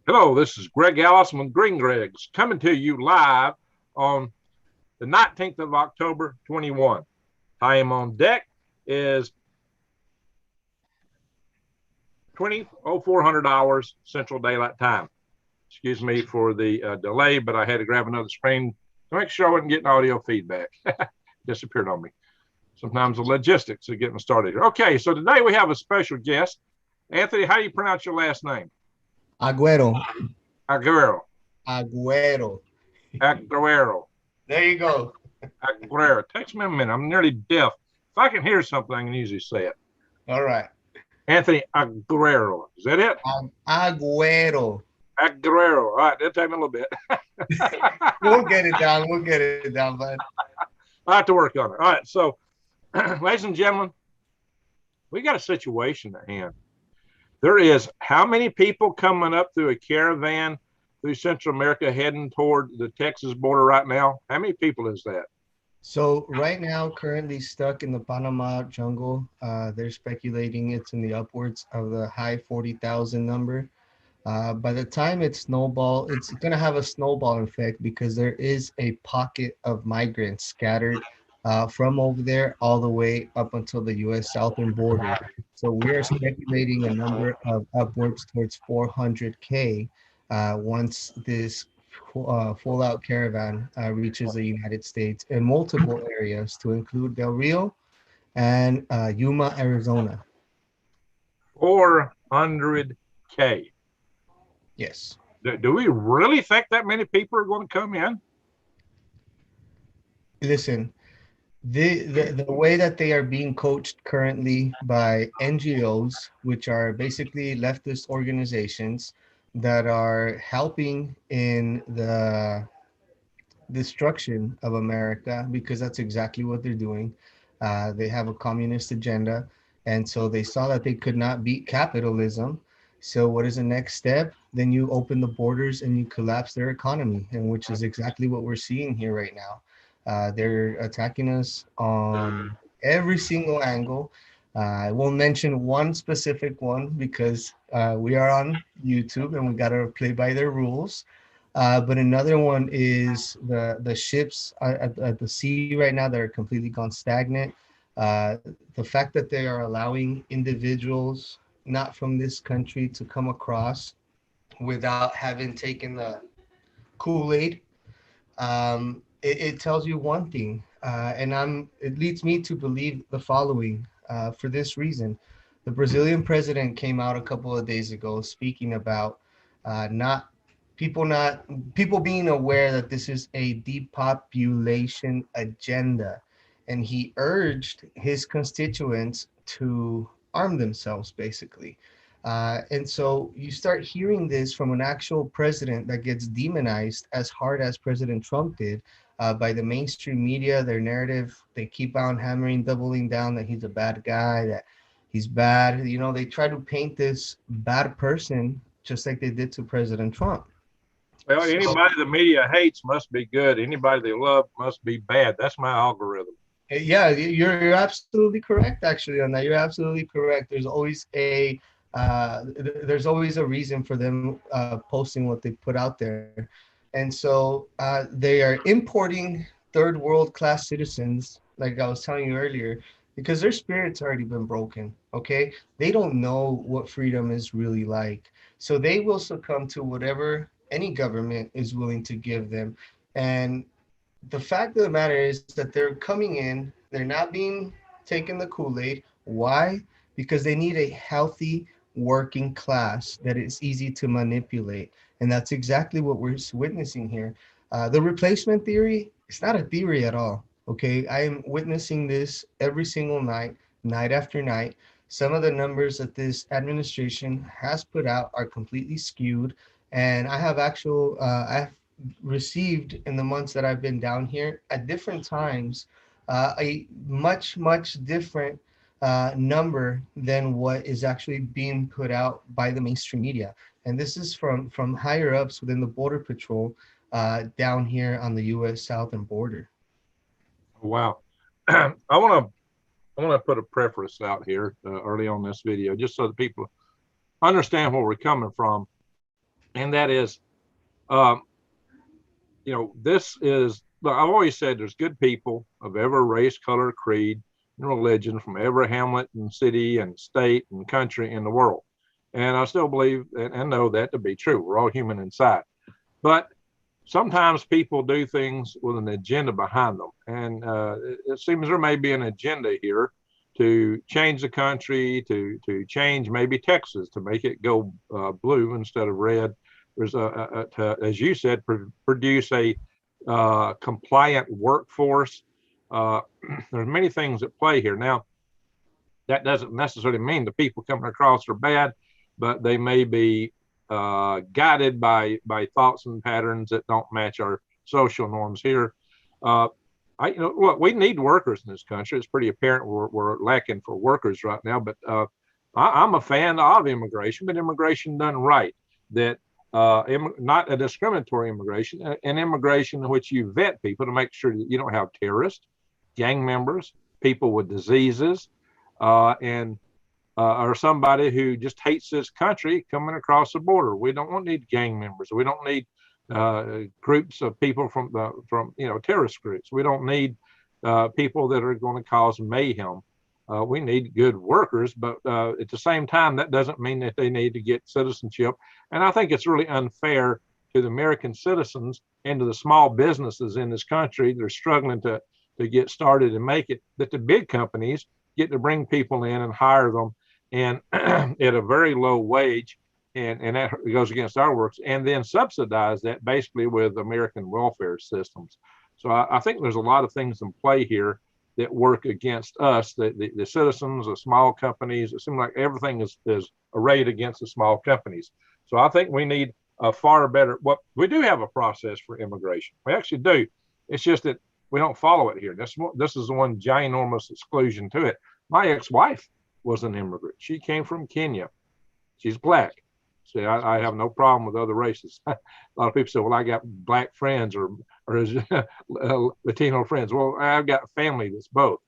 Hello, this is Greg Allison with Green Greg's coming to you live on the 19th of October, 21. Time on deck is 20:0400 hours Central Daylight Time. Excuse me for the delay, but I had to grab another screen to make sure I wasn't getting audio feedback. Disappeared on me. Sometimes the logistics of getting started here. Okay, so today we have a special guest. Anthony, how do you pronounce your last name? Agüero. Aguero. Agüero. Aguero. There you go. Aguero. It takes me a minute. I'm nearly deaf. If I can hear something, I can usually say it. All right. Anthony Aguero. Is that it? Agüero. Aguero. All right, that'll take me a little bit. We'll get it down. We'll get it down, bud. I have to work on it. All right, so, ladies and gentlemen, we got a situation at hand. There is how many people coming up through a caravan through Central America heading toward the Texas border right now? How many people is that? So right now, currently stuck in the Panama jungle, they're speculating it's in the upwards of the high 40,000 number. By the time it's going to have a snowball effect because there is a pocket of migrants scattered from over there all the way up until the U.S. southern border. So we are speculating a number of upwards towards 400K once this full out caravan reaches the United States in multiple areas to include Del Rio and Yuma, Arizona. 400K. Yes. Do we really think that many people are going to come in? Listen, the way that they are being coached currently by NGOs, which are basically leftist organizations that are helping in the destruction of America, because that's exactly what they're doing. They have a communist agenda, and so they saw that they could not beat capitalism. So what is the next step? Then you open the borders and you collapse their economy, and which is exactly what we're seeing here right now. They're attacking us on every single angle. I won't mention one specific one because we are on YouTube and we got to play by their rules. But another one is the ships at the sea right now that are completely gone stagnant. The fact that they are allowing individuals not from this country to come across without having taken the Kool-Aid, it tells you one thing, and it leads me to believe the following. For this reason, the Brazilian president came out a couple of days ago speaking about not not people being aware that this is a depopulation agenda, and he urged his constituents to arm themselves, basically. And so you start hearing this from an actual president that gets demonized as hard as President Trump did by the mainstream media. Their narrative, they keep on hammering, doubling down that he's a bad guy, that he's bad. You know, they try to paint this bad person just like they did to President Trump. Well, So anybody the media hates must be good. Anybody they love must be bad. That's my algorithm. yeah, you're absolutely correct actually on that. You're absolutely correct. There's always a reason for them posting what they put out there, and so they are importing third world class citizens, like I was telling you earlier, because their spirit's already been broken. Okay, they don't know what freedom is really like, so they will succumb to whatever any government is willing to give them. And the fact of the matter is that they're coming in, they're not being taking the Kool-Aid. Why? Because they need a healthy working class that is easy to manipulate. And that's exactly what we're witnessing here. The replacement theory, it's not a theory at all. Okay. I am witnessing this every single night, night after night. Some of the numbers that this administration has put out are completely skewed. And I've received in the months that I've been down here at different times a much different number than what is actually being put out by the mainstream media. And this is from higher ups within the Border Patrol down here on the U.S. southern border. Wow. I want to put a preface out here early on this video, just so that people understand where we're coming from. and that is, um, this is, look, I've always said there's good people of every race, color, creed, and religion from every hamlet and city and state and country in the world. And I still believe and know that to be true. We're all human inside. But sometimes people do things with an agenda behind them. And it seems there may be an agenda here to change the country, to change maybe Texas, to make it go blue instead of red. There's as you said, produce a compliant workforce. There's many things at play here. Now, that doesn't necessarily mean the people coming across are bad, but they may be guided by thoughts and patterns that don't match our social norms here. Look, we need workers in this country. It's pretty apparent we're lacking for workers right now. But I'm a fan of immigration, but immigration done right. That not a discriminatory immigration, an immigration in which you vet people to make sure that you don't have terrorists, gang members, people with diseases, and or somebody who just hates this country coming across the border. We don't need gang members. We don't need groups of people from terrorist groups. We don't need people that are going to cause mayhem. We need good workers, but at the same time, that doesn't mean that they need to get citizenship. And I think it's really unfair to the American citizens and to the small businesses in this country that are struggling to get started and make it, that the big companies get to bring people in and hire them and at a very low wage, and that goes against our works, and then subsidize that basically with American welfare systems. So I think there's a lot of things in play here that work against us, the citizens, the small companies. It seems like everything is arrayed against the small companies. So I think we need a far better, we do have a process for immigration. We actually do. It's just that we don't follow it here. This is the one ginormous exclusion to it. My ex-wife was an immigrant. She came from Kenya. She's black. See, I have no problem with other races. A lot of people say, well, I got black friends or Latino friends. Well, I've got a family that's both.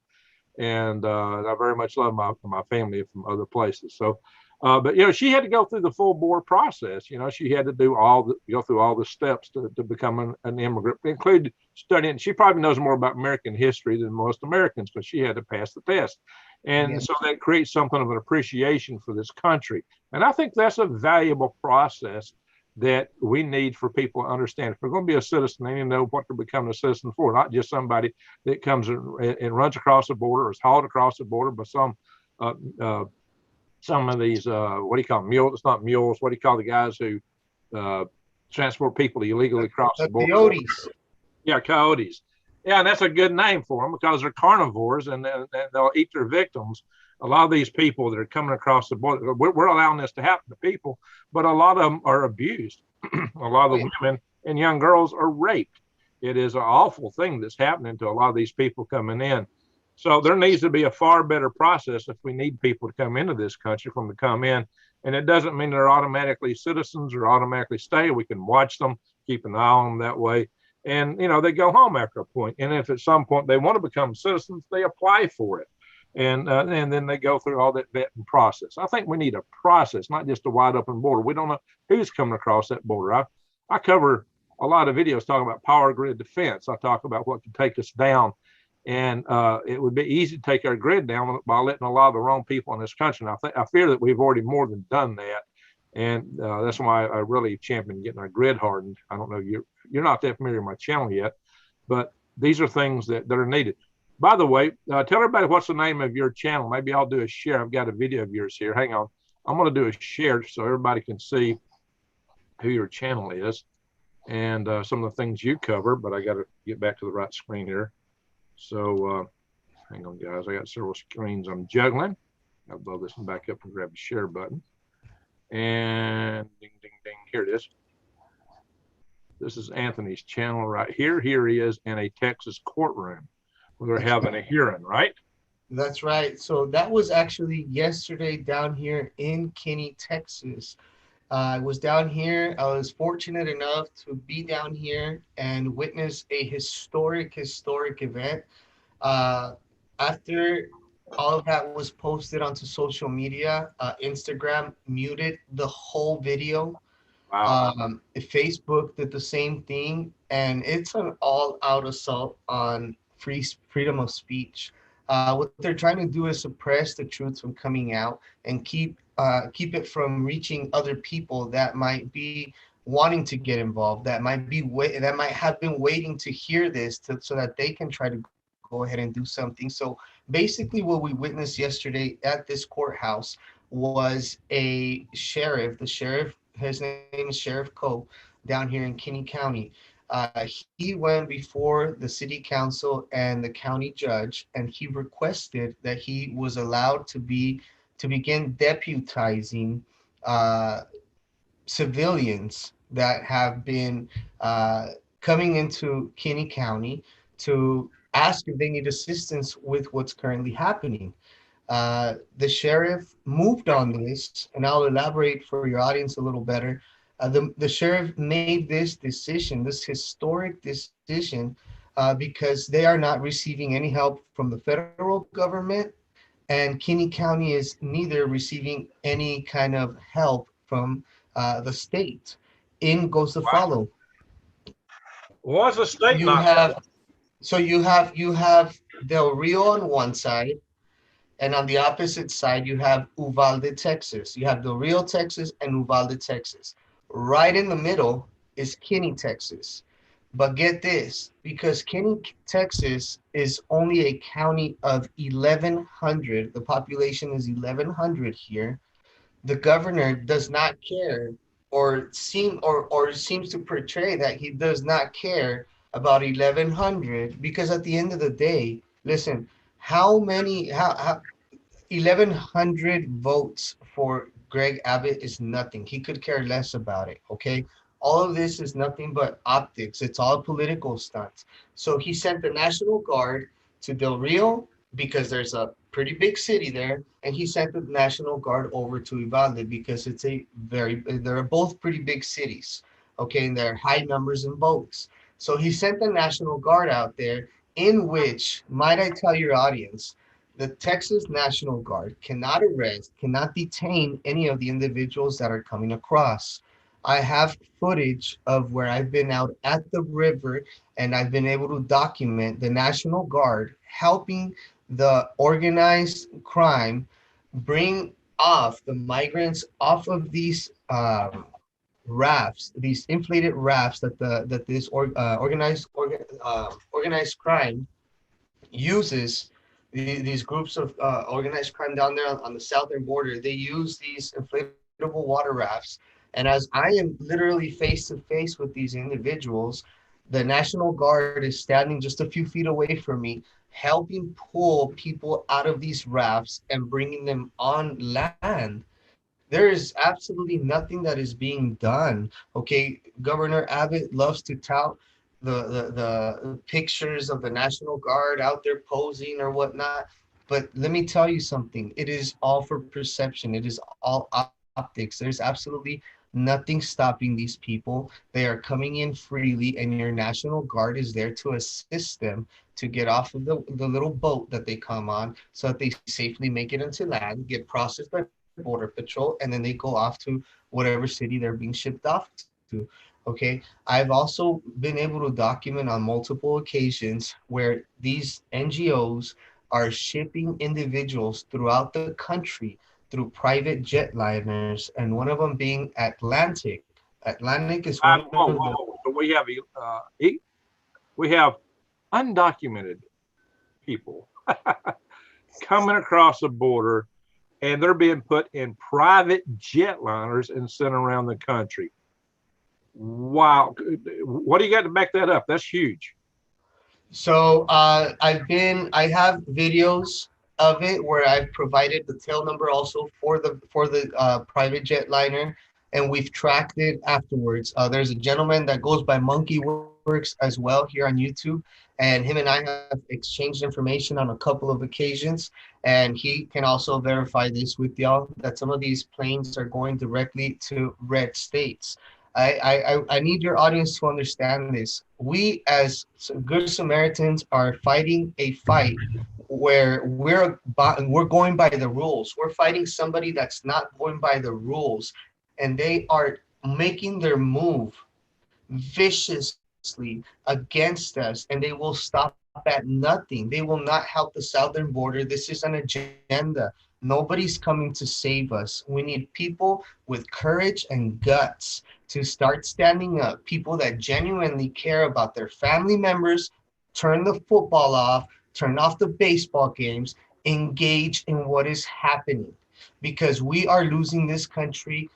And I very much love my family from other places. So, but, she had to go through the full board process. She had to go through all the steps to become an immigrant, include studying. She probably knows more about American history than most Americans because she had to pass the test. And so that creates something of an appreciation for this country. And I think that's a valuable process that we need for people to understand. If we're going to be a citizen, they need to know what they're becoming a citizen for, not just somebody that comes and runs across the border or is hauled across the border by some of these, what do you call them? Mules? It's not mules. What do you call the guys who transport people illegally across the border? Coyotes. Yeah, coyotes. Yeah, and that's a good name for them because they're carnivores and they'll eat their victims. A lot of these people that are coming across the border, we're allowing this to happen to people, but a lot of them are abused. A lot of the women and young girls are raped. It is an awful thing that's happening to a lot of these people coming in. So there needs to be a far better process if we need people to come into this country from to come in. And it doesn't mean they're automatically citizens or automatically stay. We can watch them, keep an eye on them that way. And, they go home after a point. And if at some point they want to become citizens, they apply for it. And then they go through all that vetting process. I think we need a process, not just a wide open border. We don't know who's coming across that border. I cover a lot of videos talking about power grid defense. I talk about what can take us down. And it would be easy to take our grid down by letting a lot of the wrong people in this country. And I fear that we've already more than done that. And that's why I really champion getting our grid hardened. I don't know, you're not that familiar with my channel yet, but these are things that are needed. By the way, tell everybody what's the name of your channel. Maybe I'll do a share. I've got a video of yours here. Hang on. I'm going to do a share so everybody can see who your channel is and some of the things you cover, but I got to get back to the right screen here. So hang on, guys. I got several screens I'm juggling. I'll blow this one back up and grab the share button. And ding, ding, ding. Here it is. This is Anthony's channel right here. Here he is in a Texas courtroom where they're having a hearing, right? That's right. So that was actually yesterday down here in Kinney, Texas. I was down here. I was fortunate enough to be down here and witness a historic event. After all of that was posted onto social media, Instagram muted the whole video. Wow. Facebook did the same thing, and it's an all-out assault on freedom of speech. What they're trying to do is suppress the truth from coming out and keep it from reaching other people that might be wanting to get involved, that might have been waiting to hear this so that they can try to go ahead and do something. So basically, what we witnessed yesterday at this courthouse was a sheriff. The sheriff, his name is Sheriff Coe, down here in Kinney County. He went before the city council and the county judge, and he requested that he was allowed to begin deputizing uh, civilians that have been coming into Kinney County to ask if they need assistance with what's currently happening. The sheriff moved on this, and I'll elaborate for your audience a little better. The sheriff made this decision, this historic decision, because they are not receiving any help from the federal government, and Kinney County is neither receiving any kind of help from the state. In goes the Wow. follow. Was the state You not? have you have Del Rio on one side, and on the opposite side, you have Uvalde, Texas. You have Del Rio, Texas, and Uvalde, Texas. Right in the middle is Kinney, Texas. But get this, because Kinney, Texas is only a county of 1,100, the population is 1,100 here. The governor does not care, or seems to portray that he does not care about 1,100, because at the end of the day, listen, how 1,100 votes for Greg Abbott is nothing. He could care less about it. Okay. All of this is nothing but optics. It's all political stunts. So he sent the National Guard to Del Rio because there's a pretty big city there. And he sent the National Guard over to Uvalde because they're both pretty big cities. Okay. And there are high numbers in votes. So he sent the National Guard out there, in which, might I tell your audience, the Texas National Guard cannot arrest, cannot detain any of the individuals that are coming across. I have footage of where I've been out at the river, and I've been able to document the National Guard helping the organized crime bring off the migrants off of these rafts, these inflated rafts that this organized crime uses. These groups of organized crime down there on the southern border, they use these inflatable water rafts. And as I am literally face to face with these individuals, the National Guard is standing just a few feet away from me, helping pull people out of these rafts and bringing them on land. There is absolutely nothing that is being done. Okay, Governor Abbott loves to tout the pictures of the National Guard out there posing or whatnot. But let me tell you something. It is all for perception. It is all optics. There's absolutely nothing stopping these people. They are coming in freely, and your National Guard is there to assist them to get off of the little boat that they come on so that they safely make it into land, get processed by Border Patrol, and then they go off to whatever city they're being shipped off to. Okay. I've also been able to document on multiple occasions where these NGOs are shipping individuals throughout the country through private jetliners, and one of them being Atlantic. Atlantic is one of Whoa, the. whoa. So we have undocumented people coming across the border, and they're being put in private jetliners and sent around the country. Wow. What do you got to back that up? That's huge. So I have videos of it where I've provided the tail number also for the private jetliner, and we've tracked it afterwards. There's a gentleman that goes by Monkey Works as well here on YouTube, and him and I have exchanged information on a couple of occasions, and he can also verify this with y'all that some of these planes are going directly to red states. I need your audience to understand this. We, as good Samaritans, are fighting a fight where we're going by the rules. We're fighting somebody that's not going by the rules, and they are making their move viciously against us, and they will stop at nothing. They will not help the southern border. This is an agenda. Nobody's coming to save us. We need people with courage and guts to start standing up, people that genuinely care about their family members, turn the football off, turn off the baseball games, engage in what is happening, because we are losing this country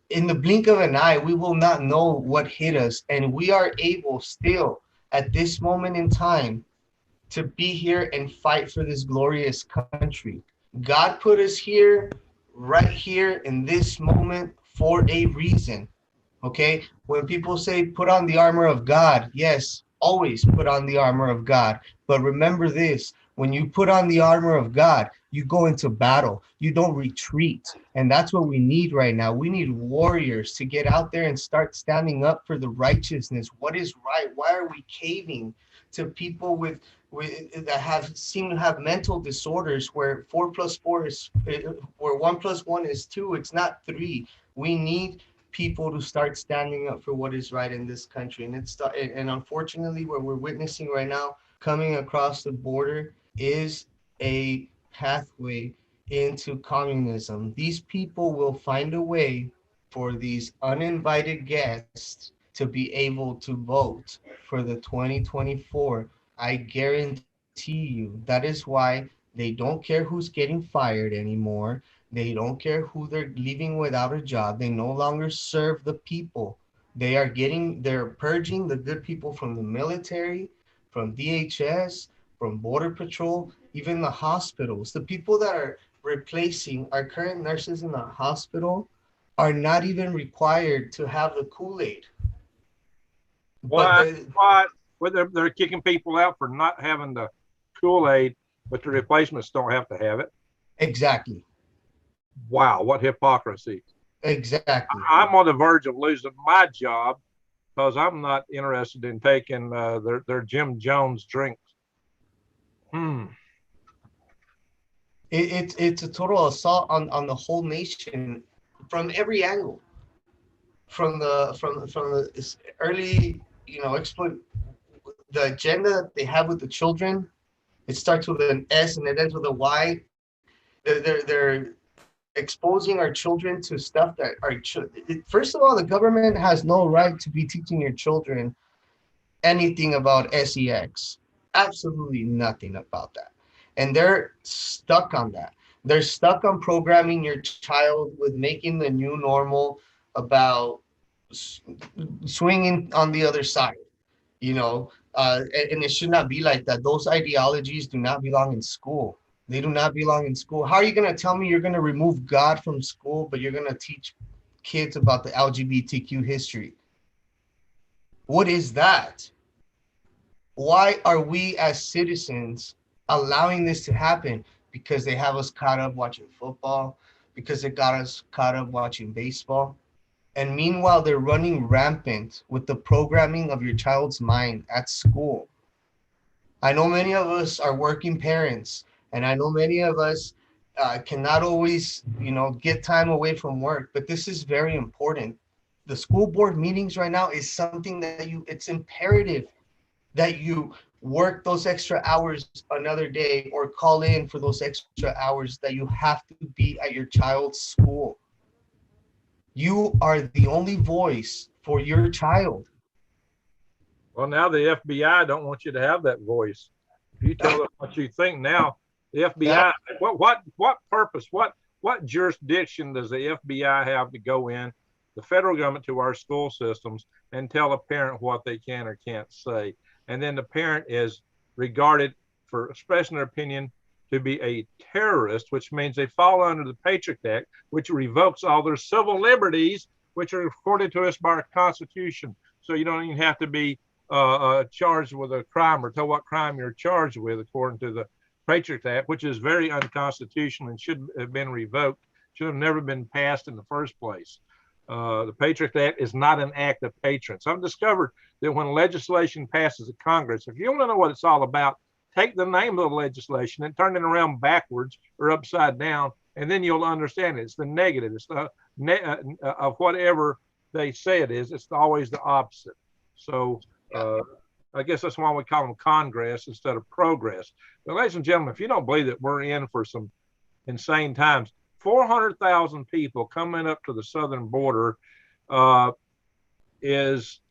in the blink of an eye. We will not know what hit us, and we are able still at this moment in time to be here and fight for this glorious country. God put us here, right here in this moment for a reason. Okay? When people say put on the armor of God, yes, always put on the armor of God. But remember this, when you put on the armor of God, you go into battle, you don't retreat. And that's what we need right now. We need warriors to get out there and start standing up for the righteousness. What is right? Why are we caving to people that have seem to have mental disorders where 4 plus 4 is where 1 plus 1 is 2? It's not 3. We need people to start standing up for what is right in this country. And unfortunately, what we're witnessing right now coming across the border is a pathway into communism. These people will find a way for these uninvited guests to be able to vote for the 2024. I guarantee you. That is why they don't care who's getting fired anymore. They don't care who they're leaving without a job. They no longer serve the people. They're purging the good people from the military, from DHS, from Border Patrol, even the hospitals. The people that are replacing our current nurses in the hospital are not even required to have the Kool-Aid. But What? What? Well, they're kicking people out for not having the Kool-Aid, but the replacements don't have to have it. exactly, Wow, what hypocrisy. exactly. I'm on the verge of losing my job because I'm not interested in taking their Jim Jones drinks. Hmm. It's a total assault on the whole nation from every angle. From the early, exploit the agenda that they have with the children. It starts with an S and it ends with a Y. They're exposing our children to stuff that first of all, the government has no right to be teaching your children anything about sex. Absolutely nothing about that. And they're stuck on that. They're stuck on programming your child with making the new normal about swinging on the other side, you know, and it should not be like that. Those ideologies do not belong in school. They do not belong in school. How are you going to tell me you're going to remove God from school, but you're going to teach kids about the LGBTQ history? What is that? Why are we as citizens allowing this to happen? Because they have us caught up watching football, because they got us caught up watching baseball. And meanwhile, they're running rampant with the programming of your child's mind at school. I know many of us are working parents, and I know many of us cannot always, get time away from work, but this is very important. The school board meetings right now is something that it's imperative that you work those extra hours another day or call in for those extra hours that you have to be at your child's school. You are the only voice for your child. Well, now the FBI don't want you to have that voice. If you tell them what you think now, the Yeah. FBI, what purpose, what jurisdiction does the FBI have to go in, the federal government, to our school systems and tell a parent what they can or can't say? And then the parent is regarded, for expressing their opinion, to be a terrorist, which means they fall under the Patriot Act, which revokes all their civil liberties, which are accorded to us by our Constitution. So you don't even have to be charged with a crime or tell what crime you're charged with according to the Patriot Act, which is very unconstitutional and should have been revoked, should have never been passed in the first place. The Patriot Act is not an act of patriots. I've discovered that when legislation passes in Congress, if you want to know what it's all about, take the name of the legislation and turn it around backwards or upside down and then you'll understand it. It's the negative. It's the of whatever they say it is. It's always the opposite. So I guess that's why we call them congress instead of progress. But ladies and gentlemen, if you don't believe that we're in for some insane times, 400,000 people coming up to the southern border is,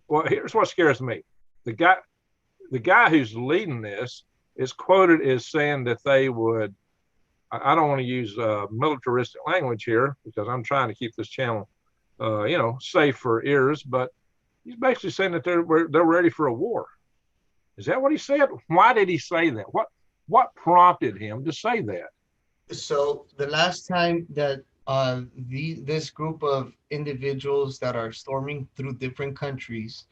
well, here's what scares me. The guy who's leading this is quoted as saying that they would, I don't want to use militaristic language here because I'm trying to keep this channel, safe for ears, but he's basically saying that they're ready for a war. Is that what he said? Why did he say that? What prompted him to say that? So the last time that this group of individuals that are storming through different countries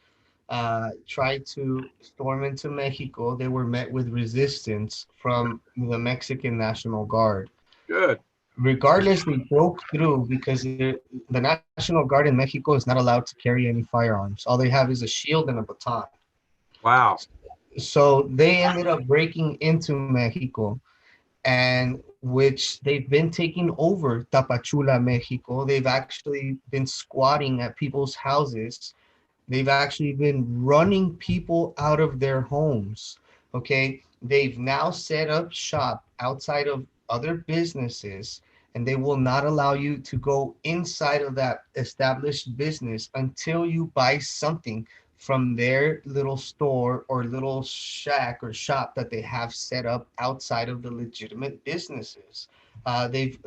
tried to storm into Mexico, they were met with resistance from the Mexican National Guard. Good. Regardless, they broke through because the National Guard in Mexico is not allowed to carry any firearms. All they have is a shield and a baton. Wow. So they ended up breaking into Mexico, and which they've been taking over Tapachula, Mexico. They've actually been squatting at people's houses. They've actually been running people out of their homes. Okay. They've now set up shop outside of other businesses, and they will not allow you to go inside of that established business until you buy something from their little store or little shack or shop that they have set up outside of the legitimate businesses. They've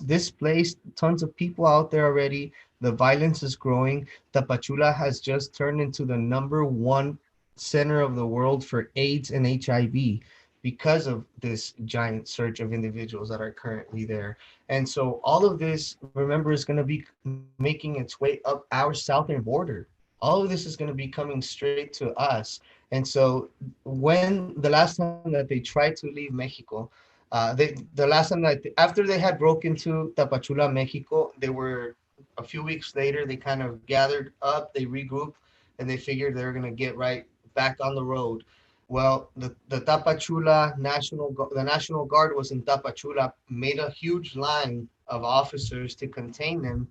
displaced tons of people out there already. The violence is growing. Tapachula has just turned into the #1 center of the world for AIDS and HIV because of this giant surge of individuals that are currently there. And so all of this, remember, is going to be making its way up our southern border. All of this is going to be coming straight to us. And so when the last time that they tried to leave Mexico, the last time that after they had broken into Tapachula, Mexico, they were a few weeks later, they kind of gathered up, they regrouped, and they figured they were going to get right back on the road. Well, the Tapachula the National Guard was in Tapachula, made a huge line of officers to contain them,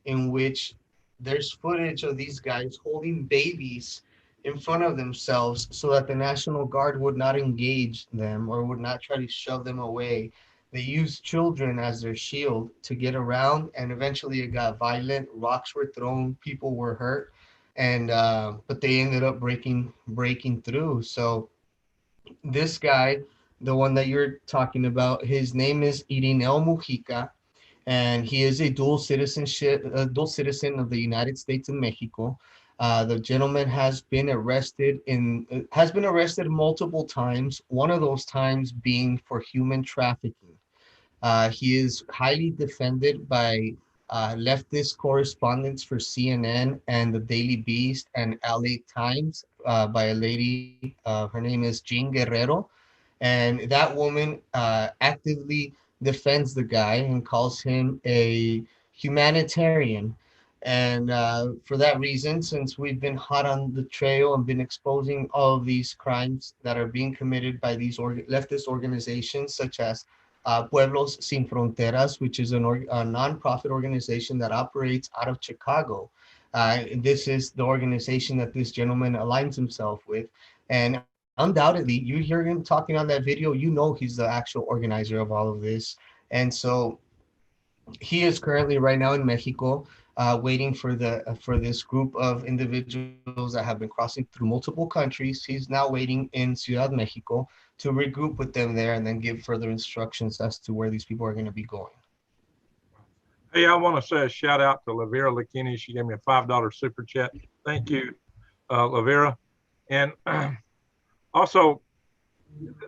in which there's footage of these guys holding babies in front of themselves so that the National Guard would not engage them or would not try to shove them away. They used children as their shield to get around, and eventually it got violent. Rocks were thrown, people were hurt, and but they ended up breaking through. So this guy, the one that you're talking about, his name is Irineo Mujica, and he is a dual citizen of the United States and Mexico. The gentleman has been arrested multiple times. One of those times being for human trafficking. He is highly defended by leftist correspondents for CNN and the Daily Beast and LA Times by a lady. Her name is Jean Guerrero. And that woman actively defends the guy and calls him a humanitarian. And for that reason, since we've been hot on the trail and been exposing all of these crimes that are being committed by these leftist organizations, such as Pueblos Sin Fronteras, which is a nonprofit organization that operates out of Chicago. This is the organization that this gentleman aligns himself with. And undoubtedly, you hear him talking on that video, you know he's the actual organizer of all of this. And so he is currently right now in Mexico, waiting for this group of individuals that have been crossing through multiple countries. He's now waiting in Ciudad Mexico to regroup with them there and then give further instructions as to where these people are going to be going. Hey, I want to say a shout out to Lavera Lakini. She gave me a $5 super chat. Thank you, Lavera. And also,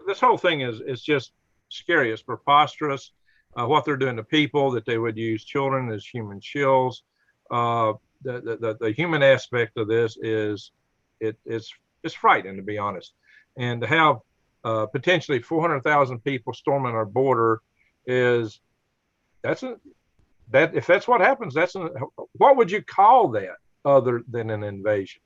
this whole thing is just scary. It's preposterous. What they're doing to people, that they would use children as human shields. The human aspect of this is it's frightening, to be honest. And to have potentially 400,000 people storming our border if that's what happens, what would you call that other than an invasion?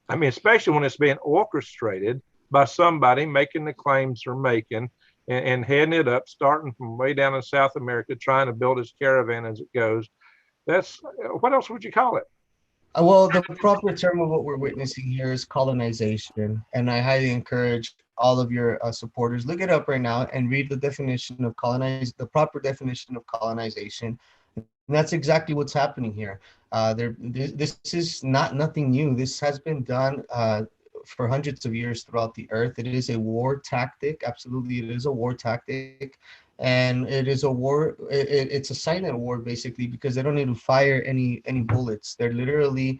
I mean, especially when it's being orchestrated by somebody making the claims they're making and heading it up, starting from way down in South America, trying to build his caravan as it goes. That's what else would you call it? Well, the proper term of what we're witnessing here is colonization, and I highly encourage all of your supporters look it up right now and read the definition of colonize, the proper definition of colonization. And that's exactly what's happening here. This is not nothing new. This has been done for hundreds of years throughout the earth. It is a war tactic. Absolutely, it is a war tactic, and it is a war. It's a silent war basically because they don't need to fire any bullets. They're literally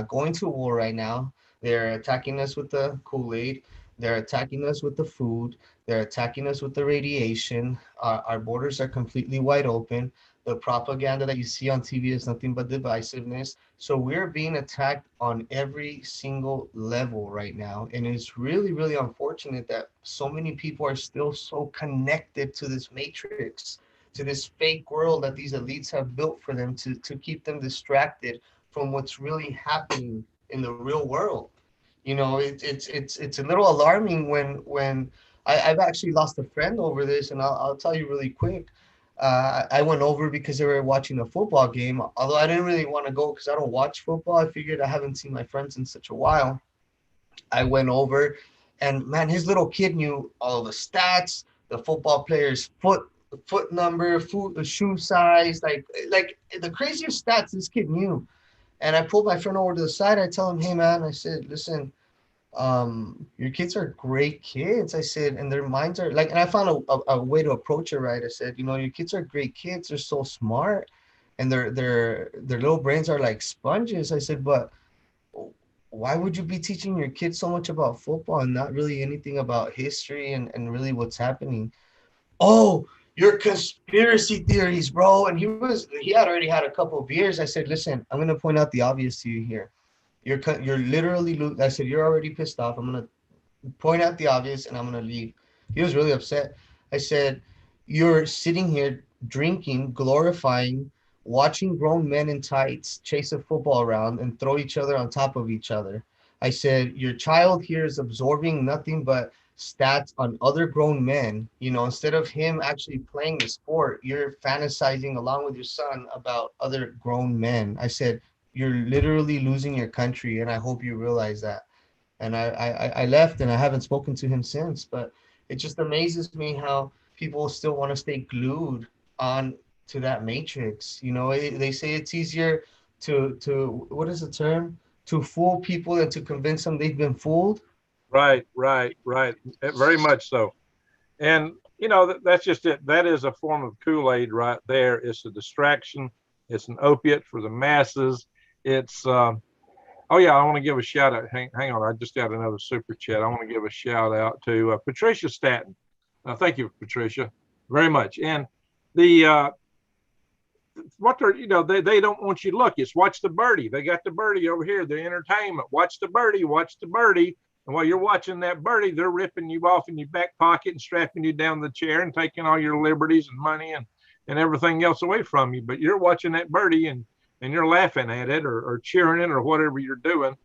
going to war right now. They're attacking us with the Kool-Aid. They're attacking us with the food. They're attacking us with the radiation. Our borders are completely wide open. The propaganda that you see on TV is nothing but divisiveness. So we're being attacked on every single level right now. And it's really, really unfortunate that so many people are still so connected to this matrix, to this fake world that these elites have built for them to keep them distracted from what's really happening in the real world. You know, it's a little alarming when I've actually lost a friend over this, and I'll tell you really quick. I went over because they were watching a football game. Although I didn't really want to go because I don't watch football. I figured I haven't seen my friends in such a while. I went over, and man, his little kid knew all the stats, the football player's foot number, shoe size, like the craziest stats this kid knew. And I pulled my friend over to the side. I tell him, hey man, I said, listen, your kids are great kids. I said, and their minds are like, and I found a way to approach it right. I said, you know, your kids are great kids. They're so smart, and their little brains are like sponges. I said, but why would you be teaching your kids so much about football and not really anything about history and really what's happening? Oh, your conspiracy theories, bro. And he had already had a couple of beers. I said, listen, I'm gonna point out the obvious to you here. You're literally. I said you're already pissed off. I'm gonna point out the obvious and I'm gonna leave. He was really upset. I said, you're sitting here drinking, glorifying, watching grown men in tights chase a football around and throw each other on top of each other. I said, your child here is absorbing nothing but stats on other grown men. You know, instead of him actually playing the sport, you're fantasizing along with your son about other grown men. I said, you're literally losing your country, and I hope you realize that. And I left and I haven't spoken to him since. But it just amazes me how people still want to stay glued on to that matrix. You know, they say it's easier to what is the term? To fool people than to convince them they've been fooled. Right, right, right. Very much so. And that's just it. That is a form of Kool-Aid right there. It's a distraction. It's an opiate for the masses. It's oh yeah, I want to give a shout out. Hang on, I just got another super chat. I want to give a shout out to Patricia Staton. Thank you, Patricia, very much. And the what they're they don't want you to look. It's watch the birdie. They got the birdie over here. The entertainment. Watch the birdie. Watch the birdie. And while you're watching that birdie, they're ripping you off in your back pocket and strapping you down the chair and taking all your liberties and money and everything else away from you. But you're watching that birdie and you're laughing at it or cheering it or whatever you're doing.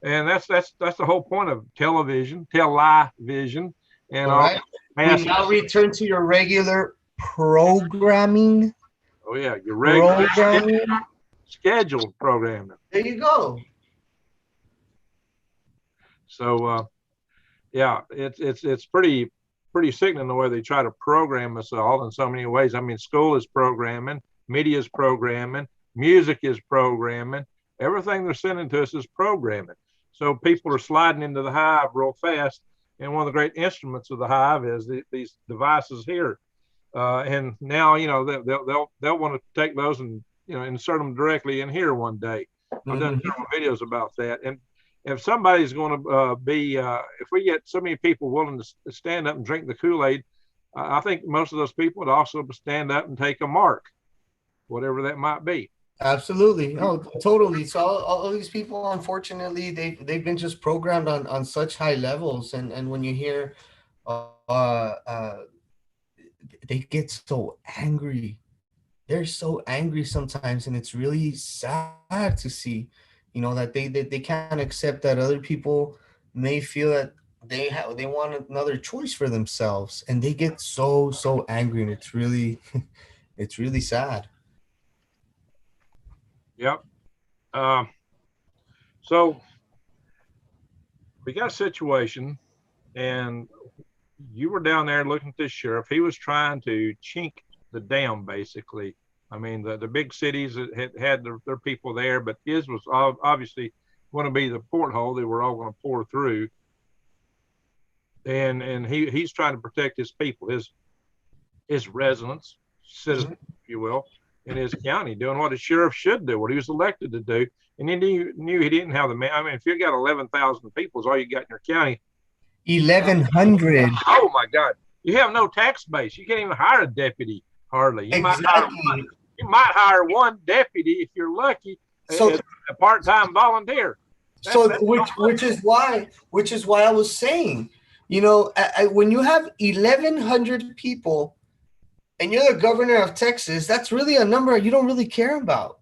And that's the whole point of television, television, and All all. right. We now return to your regular programming. Oh yeah, your regular scheduled programming. There you go. So yeah, it's pretty sickening the way they try to program us all in so many ways. I mean, school is programming, media is programming, music is programming. Everything they're sending to us is programming. So people are sliding into the hive real fast. And one of the great instruments of the hive is these devices here. And now, they'll want to take those and, insert them directly in here one day. I've done several videos about that. And if somebody's going to if we get so many people willing to stand up and drink the Kool-Aid, I think most of those people would also stand up and take a mark, whatever that might be. Absolutely. Oh, totally. So all these people, unfortunately, they've been just programmed on such high levels. And when you hear, they get so angry. They're so angry sometimes, and it's really sad to see, that they can't accept that other people may feel that they want another choice for themselves, and they get so angry, and it's really it's really sad. Yep. Um, so we got a situation, and you were down there looking at this sheriff. He was trying to chink the dam, basically. I mean, the big cities had their people there, but his was obviously going to be the porthole they were all going to pour through. And he's trying to protect his people, his residents, citizens, if you will, in his county, doing what a sheriff should do, what he was elected to do. And he knew he didn't have the man. I mean, if you got 11,000 people, is all you got in your county. 1,100. Oh my God. You have no tax base. You can't even hire a deputy hardly. Exactly. You might hire one deputy if you're lucky, So as a part-time volunteer. which is why I was saying, when you have 1,100 people and you're the governor of Texas, that's really a number you don't really care about.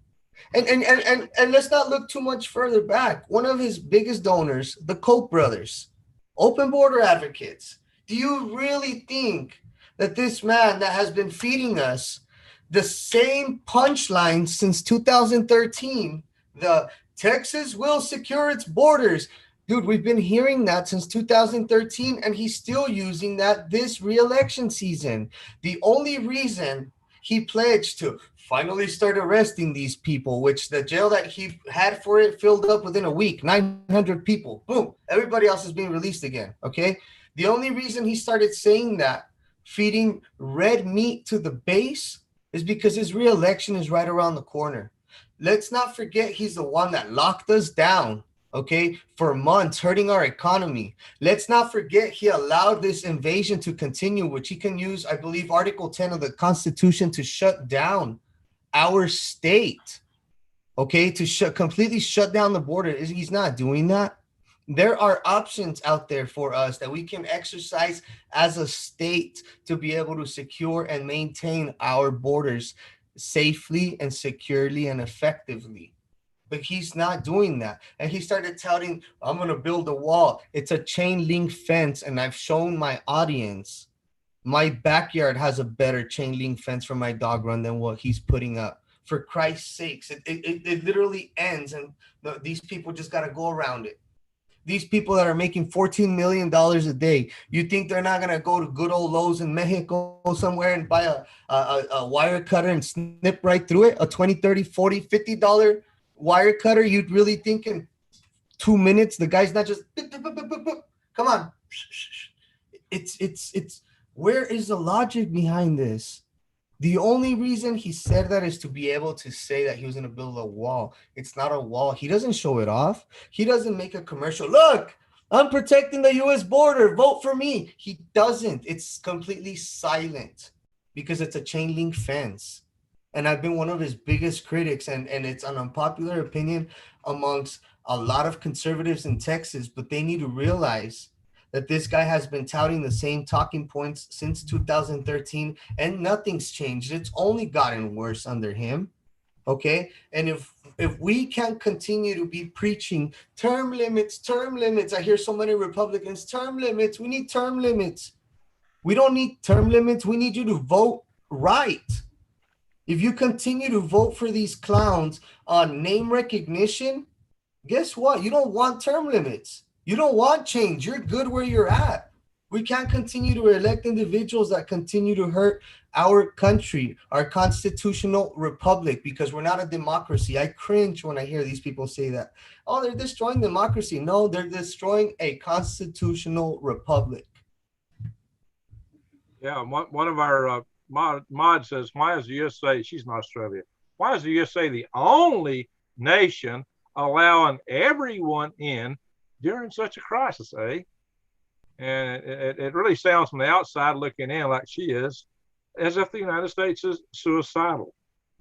And let's not look too much further back. One of his biggest donors, the Koch brothers, open border advocates. Do you really think that this man that has been feeding us the same punchline since 2013, the Texas will secure its borders? Dude, we've been hearing that since 2013, and he's still using that this re-election season. The only reason he pledged to finally start arresting these people, which the jail that he had for it filled up within a week, 900 people. Boom. Everybody else is being released again. Okay. The only reason he started saying that, feeding red meat to the base, is because his re-election is right around the corner. Let's not forget he's the one that locked us down, okay, for months, hurting our economy. Let's not forget he allowed this invasion to continue, which he can use, I believe, Article 10 of the Constitution to shut down our state, okay, to completely shut down the border. He's not doing that. There are options out there for us that we can exercise as a state to be able to secure and maintain our borders safely and securely and effectively. But he's not doing that. And he started touting, I'm going to build a wall. It's a chain link fence. And I've shown my audience, my backyard has a better chain link fence for my dog run than what he's putting up. For Christ's sakes, it literally ends. And these people just got to go around it. These people that are making $14 million a day, you think they're not going to go to good old Lowe's in Mexico somewhere and buy a wire cutter and snip right through it? A $20, $30, $40, $50 wire cutter? You'd really think in 2 minutes, the guy's not just, come on. It's where is the logic behind this? The only reason he said that is to be able to say that he was going to build a wall. It's not a wall. He doesn't show it off. He doesn't make a commercial. Look, I'm protecting the U.S. border. Vote for me. He doesn't. It's completely silent because it's a chain link fence. And I've been one of his biggest critics, and it's an unpopular opinion amongst a lot of conservatives in Texas, but they need to realize that this guy has been touting the same talking points since 2013, and nothing's changed. It's only gotten worse under him, okay? And if we can't continue to be preaching term limits, I hear so many Republicans, term limits, we need term limits. We don't need term limits. We need you to vote right. If you continue to vote for these clowns on name recognition, guess what? You don't want term limits. You don't want change. You're good where you're at. We can't continue to elect individuals that continue to hurt our country, our constitutional republic, because we're not a democracy. I cringe when I hear these people say that. Oh, they're destroying democracy. No, they're destroying a constitutional republic. Yeah, one of our mod says, why is the USA, she's in Australia, why is the USA the only nation allowing everyone in during such a crisis, eh? And it really sounds from the outside looking in like she is, as if the United States is suicidal.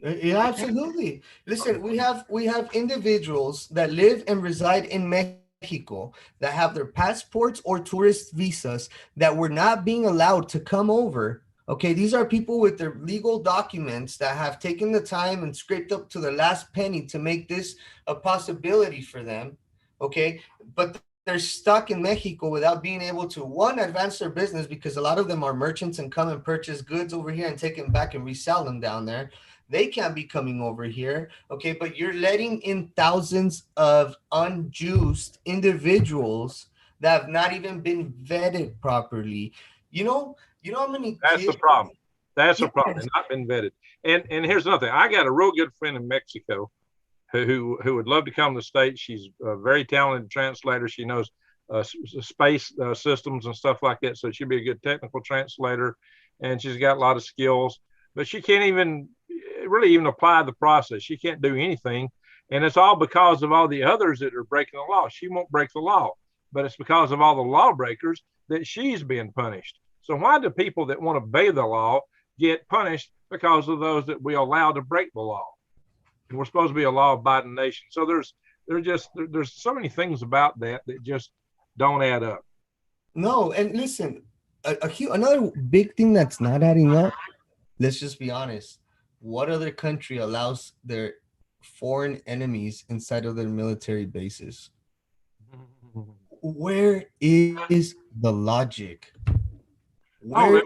Yeah, absolutely. Listen, we have individuals that live and reside in Mexico that have their passports or tourist visas that were not being allowed to come over. Okay, these are people with their legal documents that have taken the time and scraped up to the last penny to make this a possibility for them. Okay, but they're stuck in Mexico without being able to, one, advance their business, because a lot of them are merchants and come and purchase goods over here and take them back and resell them down there. They can't be coming over here. Okay, but you're letting in thousands of unjuiced individuals that have not even been vetted properly. You know how many That's the kids? problem. That's the problem. Yes. They've not been vetted. And here's another thing. I got a real good friend in Mexico who would love to come to the States. She's a very talented translator. She knows space systems and stuff like that. So she'd be a good technical translator, and she's got a lot of skills. But she can't even really even apply the process. She can't do anything, and it's all because of all the others that are breaking the law. She won't break the law, but it's because of all the lawbreakers that she's being punished. So why do people that want to obey the law get punished because of those that we allow to break the law? And we're supposed to be a law-abiding nation. So there's so many things about that that just don't add up. No, and listen, another big thing that's not adding up. Let's just be honest. What other country allows their foreign enemies inside of their military bases? Where is the logic? Oh, Where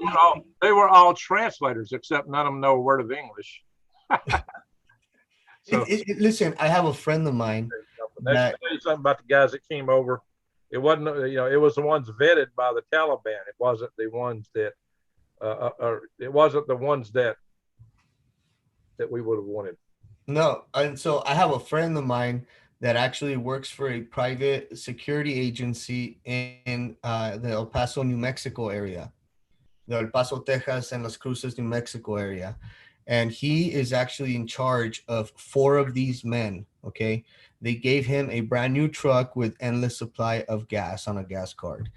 they were all translators, except none of them know a word of English. So listen, I have a friend of mine that something about the guys that came over. It wasn't, it was the ones vetted by the Taliban. It wasn't the ones that, it wasn't the ones that we would have wanted. no, and so I have a friend of mine that actually works for a private security agency in the El Paso, New Mexico area, the El Paso, Texas, and Las Cruces, New Mexico area. And he is actually in charge of 4 of these men. Okay. They gave him a brand new truck with endless supply of gas on a gas card.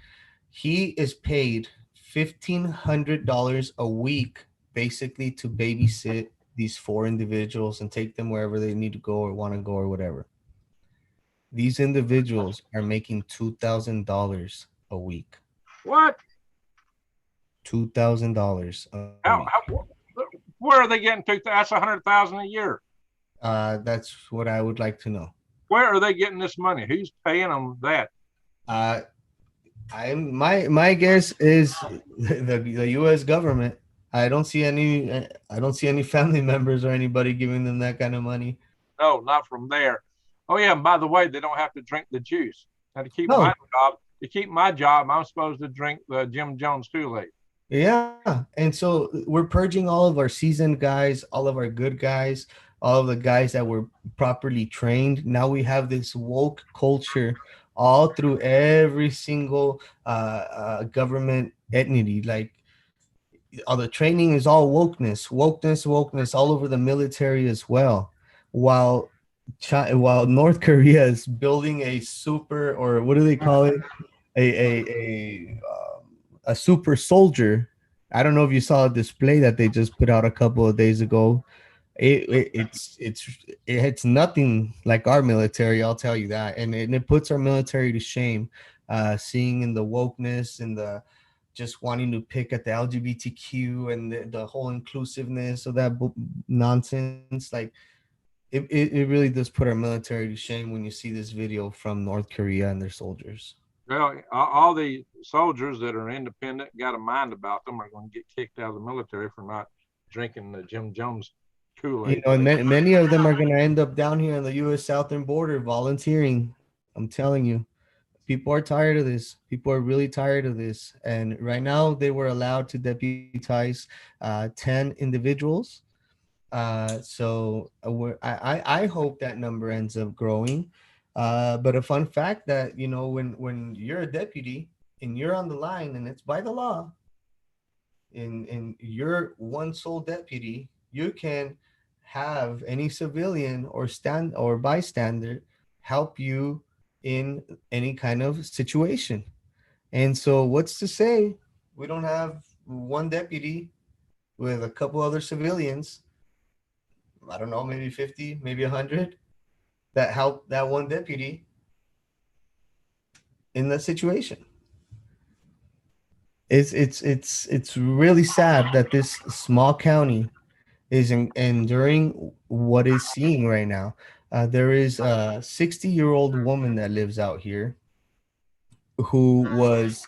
He is paid $1,500 a week basically to babysit these 4 individuals and take them wherever they need to go or want to go or whatever. These individuals are making $2,000 a week. What? $2,000 a week. Where are they getting to? That's 100,000 a year. That's what I would like to know. Where are they getting this money? Who's paying them that? My guess is the U.S. government. I don't see any family members or anybody giving them that kind of money. No, not from there. Oh yeah, and by the way, they don't have to drink the juice. Now to keep my job, I'm supposed to drink the Jim Jones Kool-Aid. Yeah, and so we're purging all of our seasoned guys, all of our good guys, all of the guys that were properly trained. Now we have this woke culture all through every single government entity. Like all the training is all wokeness all over the military as well. While North Korea is building a super, or what do they call it? A super soldier. I don't know if you saw a display that they just put out a couple of days ago. It's nothing like our military, I'll tell you that, and it puts our military to shame. Seeing in the wokeness and the just wanting to pick at the LGBTQ and the whole inclusiveness of that nonsense, like it really does put our military to shame when you see this video from North Korea and their soldiers. Well, all the soldiers that are independent, got a mind about them, are going to get kicked out of the military for not drinking the Jim Jones Kool-Aid. And many of them are going to end up down here on the U.S. southern border volunteering. I'm telling you, people are tired of this. People are really tired of this. And right now, they were allowed to deputize 10 individuals. So I hope that number ends up growing. But a fun fact that, when you're a deputy and you're on the line and it's by the law, and you're one sole deputy, you can have any civilian or bystander help you in any kind of situation. And so what's to say we don't have one deputy with a couple other civilians, I don't know, maybe 50, maybe 100, that help that one deputy in that situation. It's really sad that this small county is enduring what is seeing right now. There is a 60-year-old woman that lives out here. who was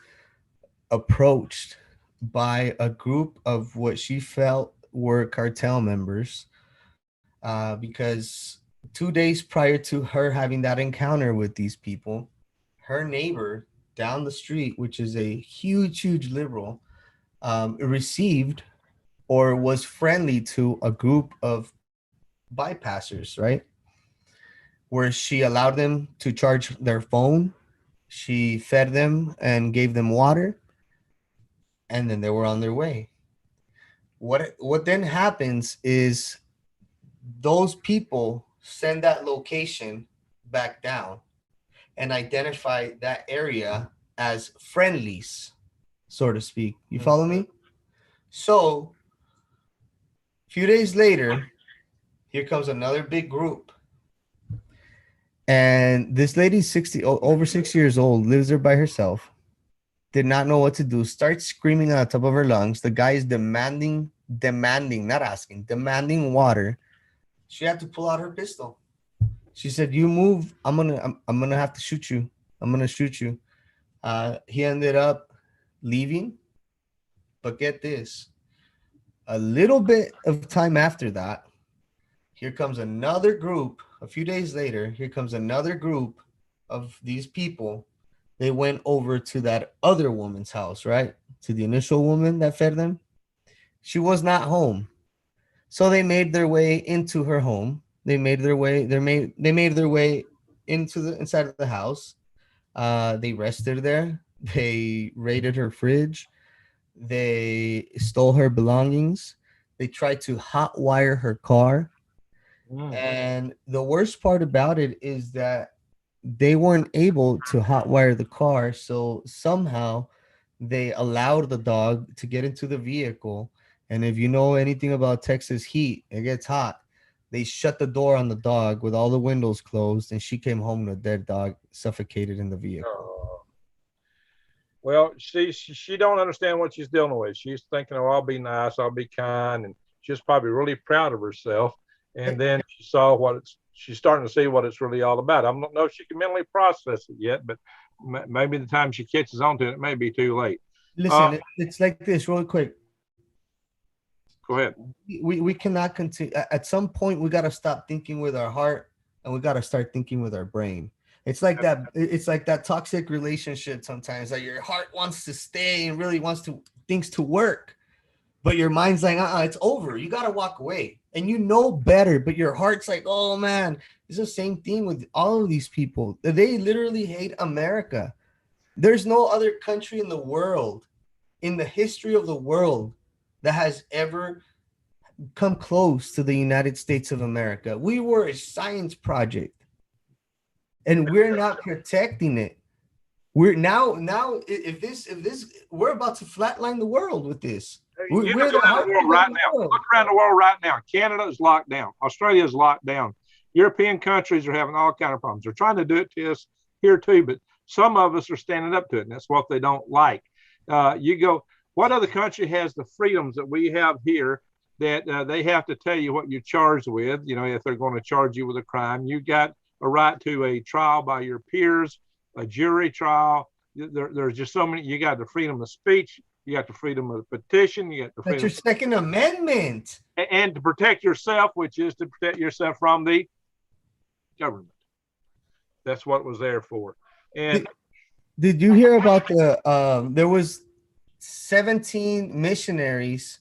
approached by a group of what she felt were cartel members, because 2 days prior to her having that encounter with these people, her neighbor down the street, which is a huge liberal, received or was friendly to a group of bypassers, right? Where she allowed them to charge their phone, she fed them and gave them water, and then they were on their way. What then happens is those people send that location back down and identify that area as friendlies, so to speak. You follow me? So a few days later, here comes another big group. And this lady's 60, over 6 years old, lives there by herself, did not know what to do, starts screaming on the top of her lungs. The guy is demanding, not asking, demanding water. She had to pull out her pistol. She said, "You move, I'm gonna have to shoot you. I'm gonna shoot you." He ended up leaving, but get this: a little bit of time after that, here comes another group. A few days later, here comes another group of these people. They went over to that other woman's house, right? To the initial woman that fed them. She was not home. So they made their way into her home. They made their way into the inside of the house. They rested there. They raided her fridge. They stole her belongings. They tried to hotwire her car. And the worst part about it is that they weren't able to hotwire the car. So somehow they allowed the dog to get into the vehicle. And if you know anything about Texas heat, it gets hot. They shut the door on the dog with all the windows closed, and she came home with a dead dog suffocated in the vehicle. Well, she don't understand what she's dealing with. She's thinking, "Oh, I'll be nice, I'll be kind," and she's probably really proud of herself. And then she saw she's starting to see what it's really all about. I don't know if she can mentally process it yet, but maybe the time she catches on to it, it may be too late. Listen, it's like this, real quick. Go ahead. We cannot continue. At some point, we got to stop thinking with our heart, and we got to start thinking with our brain. It's like that. It's like that toxic relationship sometimes that your heart wants to stay and really wants things to work, but your mind's like, it's over. You got to walk away, and you know better, but your heart's like, oh man. It's the same thing with all of these people. They literally hate America. There's no other country in the world, in the history of the world, that has ever come close to the United States of America. We were a science project, and we're not protecting it. We're now if this we're about to flatline the world with this. We're the world right now. Look around the world right now. Canada is locked down. Australia is locked down. European countries are having all kinds of problems. They're trying to do it to us here too, but some of us are standing up to it, and that's what they don't like. You go, what other country has the freedoms that we have here that they have to tell you what you're charged with? You know, if they're going to charge you with a crime, you got a right to a trial by your peers, a jury trial. There's just so many. You got the freedom of speech. You got the freedom of petition. You got the freedom. That's your Second Amendment. And to protect yourself, which is to protect yourself from the government. That's what it was there for. And did you hear about there was 17 missionaries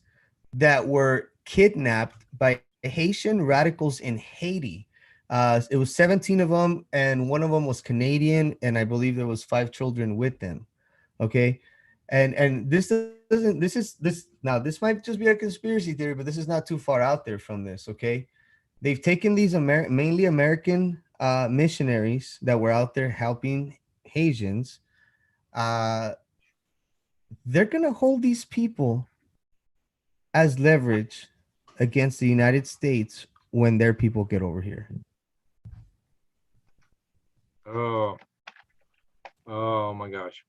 that were kidnapped by Haitian radicals in Haiti. It was 17 of them, and one of them was Canadian, and I believe there was 5 children with them. Okay, and this might just be a conspiracy theory, but this is not too far out there from this. Okay, they've taken these mainly American missionaries that were out there helping Haitians. They're gonna hold these people as leverage against the United States when their people get over here. Oh my gosh.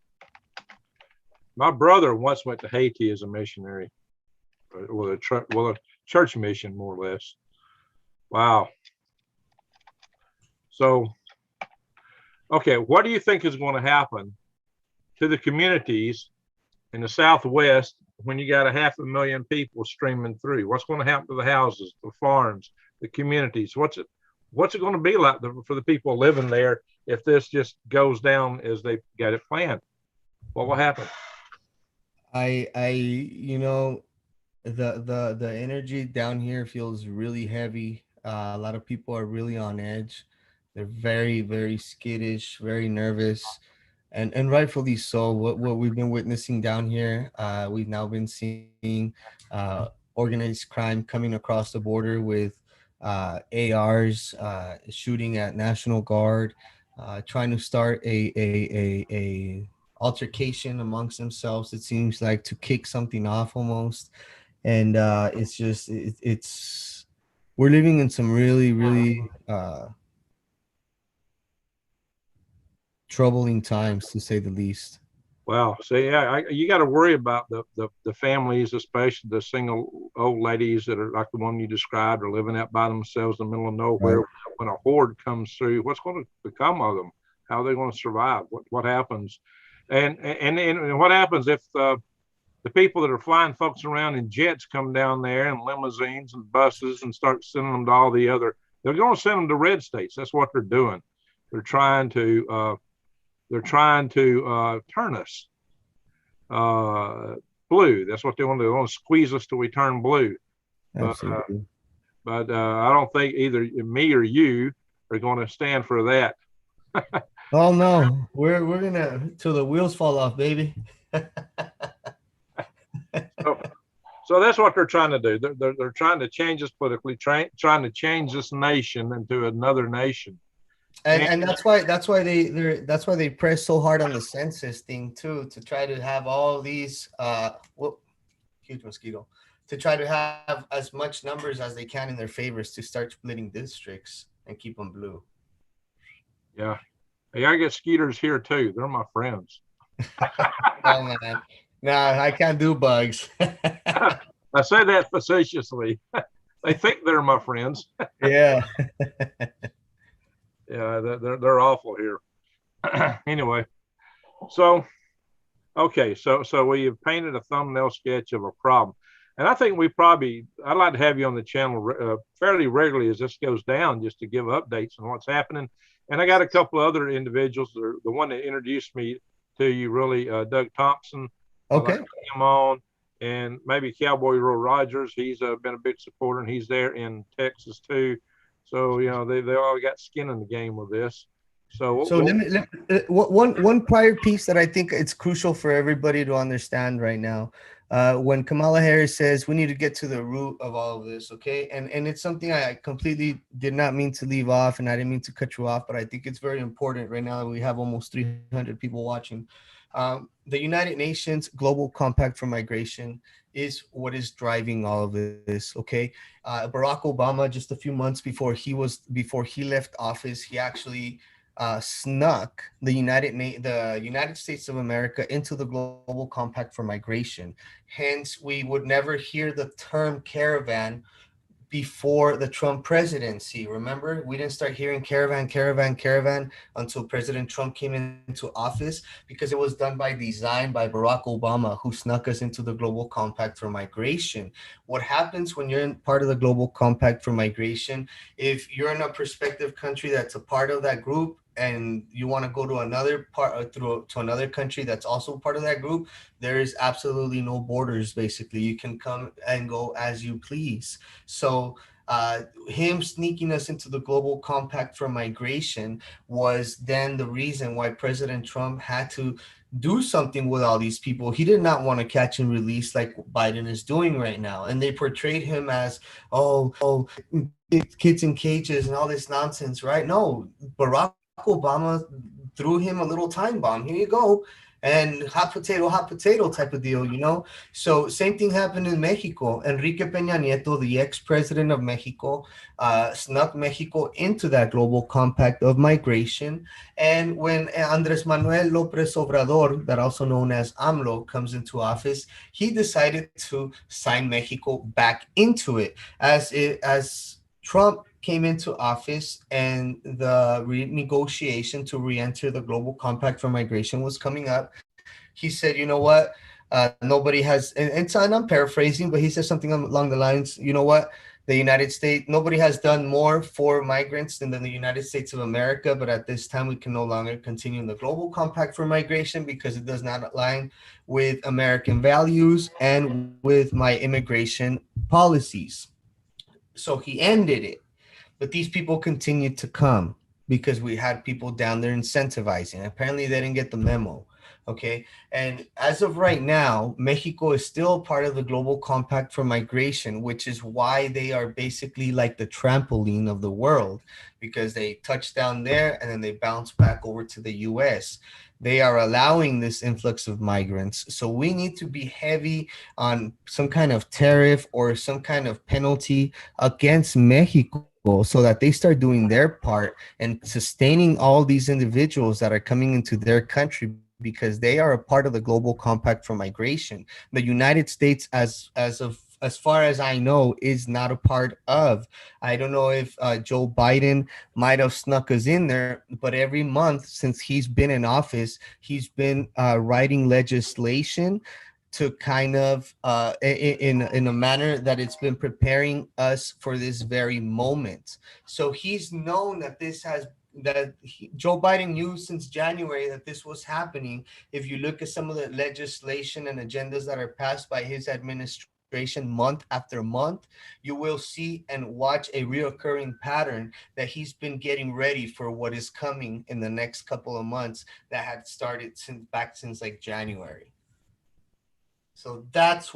My brother once went to Haiti as a missionary, with a church mission, more or less. Wow. So, okay, what do you think is going to happen to the communities in the Southwest when you got 500,000 people streaming through? What's going to happen to the houses, the farms, the communities? What's it going to be like for the people living there if this just goes down as they got it planned? What will happen? You know, the energy down here feels really heavy. A lot of people are really on edge. They're very, very skittish, very nervous, and rightfully so. What we've been witnessing down here, we've now been seeing organized crime coming across the border with ARs, shooting at National Guard, trying to start a altercation amongst themselves. It seems like to kick something off almost, and it's just it's we're living in some really, really troubling times, to say the least. Wow. So yeah, you got to worry about the families, especially the single old ladies that are like the one you described, are living out by themselves in the middle of nowhere. Right. When a horde comes through, what's going to become of them? How are they going to survive? What happens? And what happens if the people that are flying folks around in jets come down there and limousines and buses and start sending them to all the other? They're going to send them to red states. That's what they're doing. They're trying to turn us blue. That's what they want to do. They want to squeeze us till we turn blue. Absolutely. But I don't think either me or you are going to stand for that. Oh no, we're gonna till the wheels fall off, baby. So that's what they're trying to do. They're trying to change us politically, trying to change this nation into another nation. And that's why they press so hard on the census thing too, to try to have all these huge mosquito, to try to have as much numbers as they can in their favors to start splitting districts and keep them blue. Yeah. Hey, I get skeeters here too. They're my friends. Oh man, nah, I can't do bugs. I say that facetiously. They think they're my friends. Yeah. Yeah, they're awful here. Anyway, so okay, so we have painted a thumbnail sketch of a problem, and I think I'd like to have you on the channel fairly regularly as this goes down, just to give updates on what's happening. And I got a couple other individuals. The one that introduced me to you, really, Doug Thompson. Okay. I'd like to have him on, and maybe Cowboy Roy Rogers. He's been a big supporter, and he's there in Texas too. So they all got skin in the game with this. So one prior piece that I think it's crucial for everybody to understand right now. When Kamala Harris says we need to get to the root of all of this, okay, and it's something I completely did not mean to leave off, and I didn't mean to cut you off, but I think it's very important right now. We have almost 300 people watching. The United Nations Global Compact for Migration is what is driving all of this. Okay, Barack Obama, just a few months before he left office, he actually snuck the United States of America into the Global Compact for Migration. Hence, we would never hear the term caravan before the Trump presidency. Remember, we didn't start hearing caravan until President Trump came into office, because it was done by design by Barack Obama, who snuck us into the Global Compact for Migration. What happens when you're in part of the Global Compact for Migration, if you're in a prospective country that's a part of that group, and you want to go to another part to another country that's also part of that group, there is absolutely no borders. Basically, you can come and go as you please. So him sneaking us into the Global Compact for Migration was then the reason why President Trump had to do something with all these people. He did not want to catch and release like Biden is doing right now. And they portrayed him as, kids in cages and all this nonsense, right? No, Barack Obama threw him a little time bomb. Here you go. And hot potato type of deal. So same thing happened in Mexico. Enrique Peña Nieto, the ex-president of Mexico, snuck Mexico into that Global Compact of Migration. And when Andrés Manuel López Obrador, that also known as AMLO, comes into office, he decided to sign Mexico back into it. As Trump came into office and the renegotiation to re-enter the Global Compact for Migration was coming up, he said, you know what? Nobody has, and I'm paraphrasing, but he said something along the lines, you know what? The United States, nobody has done more for migrants than the United States of America, but at this time we can no longer continue the global compact for migration because it does not align with American values and with my immigration policies. So he ended it. But these people continued to come because we had people down there incentivizing. Apparently, they didn't get the memo. Okay. And as of right now, Mexico is still part of the Global Compact for Migration, which is why they are basically like the trampoline of the world because they touch down there and then they bounce back over to the US. They are allowing this influx of migrants. So we need to be heavy on some kind of tariff or some kind of penalty against Mexico so that they start doing their part and sustaining all these individuals that are coming into their country because they are a part of the global compact for migration. The United States, as far as I know, is not a part of. I don't know if Joe Biden might have snuck us in there, but every month since he's been in office, he's been writing legislation to kind of in a manner that it's been preparing us for this very moment. So he's known that Joe Biden knew since January that this was happening. If you look at some of the legislation and agendas that are passed by his administration month after month, you will see and watch a reoccurring pattern that he's been getting ready for what is coming in the next couple of months that had started since like January. So that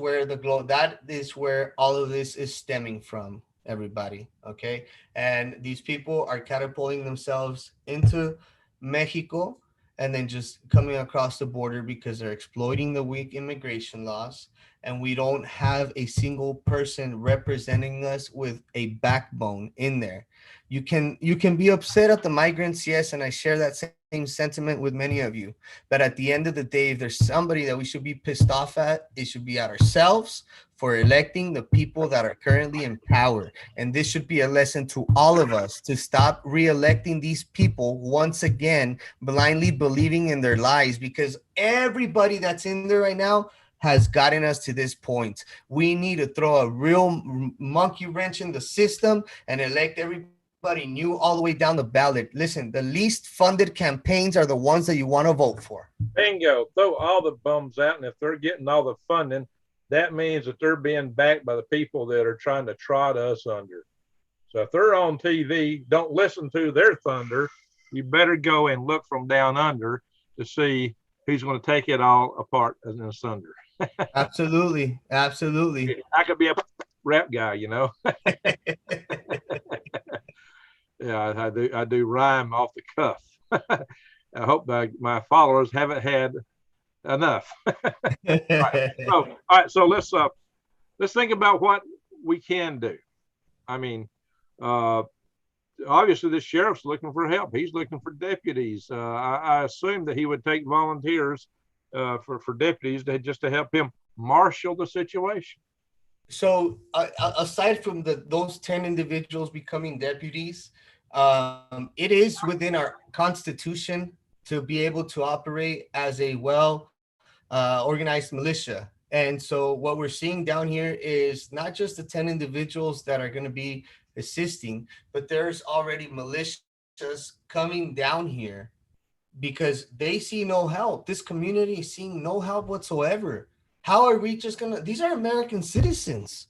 is where all of this is stemming from, everybody. Okay. And these people are catapulting themselves into Mexico and then just coming across the border because they're exploiting the weak immigration laws. And we don't have a single person representing us with a backbone in there. You can be upset at the migrants, yes, and I share that same sentiment with many of you. But at the end of the day, if there's somebody that we should be pissed off at, it should be at ourselves for electing the people that are currently in power. And this should be a lesson to all of us to stop re-electing these people once again, blindly believing in their lies, because everybody that's in there right now has gotten us to this point. We need to throw a real monkey wrench in the system and elect everybody new all the way down the ballot. Listen, the least funded campaigns are the ones that you want to vote for. Bingo. Throw all the bums out, and if they're getting all the funding, that means that they're being backed by the people that are trying to trot us under. So if they're on TV, don't listen to their thunder. You better go and look from down under to see who's going to take it all apart and asunder. Absolutely. Absolutely. I could be a rap guy, you know. Yeah, I do rhyme off the cuff. I hope my followers haven't had enough. All right, so let's think about what we can do. I mean, obviously the sheriff's looking for help. He's looking for deputies. I assume that he would take volunteers for deputies just to help him marshal the situation. So aside from those 10 individuals becoming deputies, it is within our constitution to be able to operate as a organized militia. And so what we're seeing down here is not just the 10 individuals that are going to be assisting, but there's already militias coming down here because they see no help. This community is seeing no help whatsoever. How are we just going to, these are American citizens.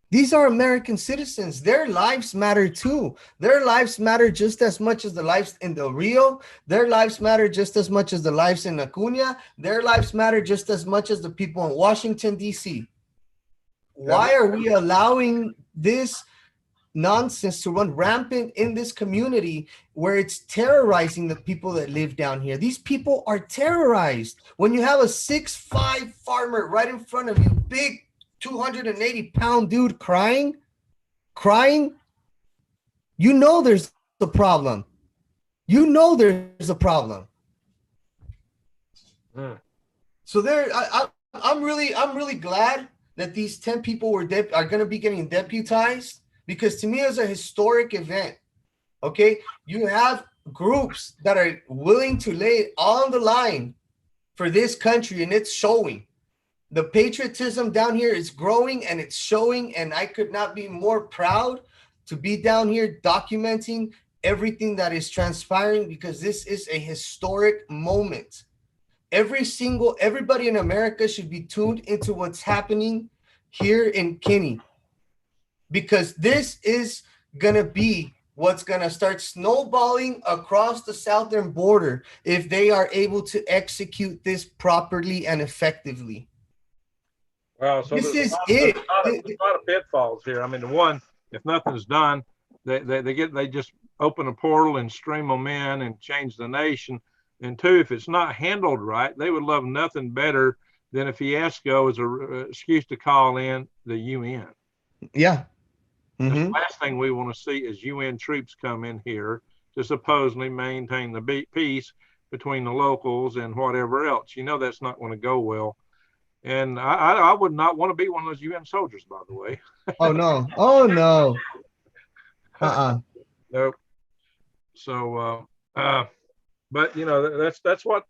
These are American citizens. Their lives matter too. Their lives matter just as much as the lives in the Rio. Their lives matter just as much as the lives in Acuna. Their lives matter just as much as the people in Washington, D.C. Why are we allowing this nonsense to run rampant in this community where it's terrorizing the people that live down here? These people are terrorized. When you have a 6'5" farmer right in front of you, big 280-pound dude crying, you know there's a problem. You know there's a problem. So I'm really glad that these 10 people are going to be getting deputized, because to me it's a historic event. Okay, you have groups that are willing to lay it on the line for this country, and it's showing. The patriotism down here is growing and it's showing, and I could not be more proud to be down here documenting everything that is transpiring, because this is a historic moment. Everybody in America should be tuned into what's happening here in Kinney, because this is gonna be what's gonna start snowballing across the southern border if they are able to execute this properly and effectively. Well, so This there's is it. a lot of pitfalls here. I mean, the one, if nothing's done, they just open a portal and stream them in and change the nation. And two, if it's not handled right, they would love nothing better than a fiasco as an excuse to call in the UN. Yeah. The last thing we want to see is UN troops come in here to supposedly maintain the peace between the locals and whatever else. You know, that's not going to go well. And I would not want to be one of those UN soldiers, by the way. Oh, no. Oh, no. Nope. So, but you know, that's what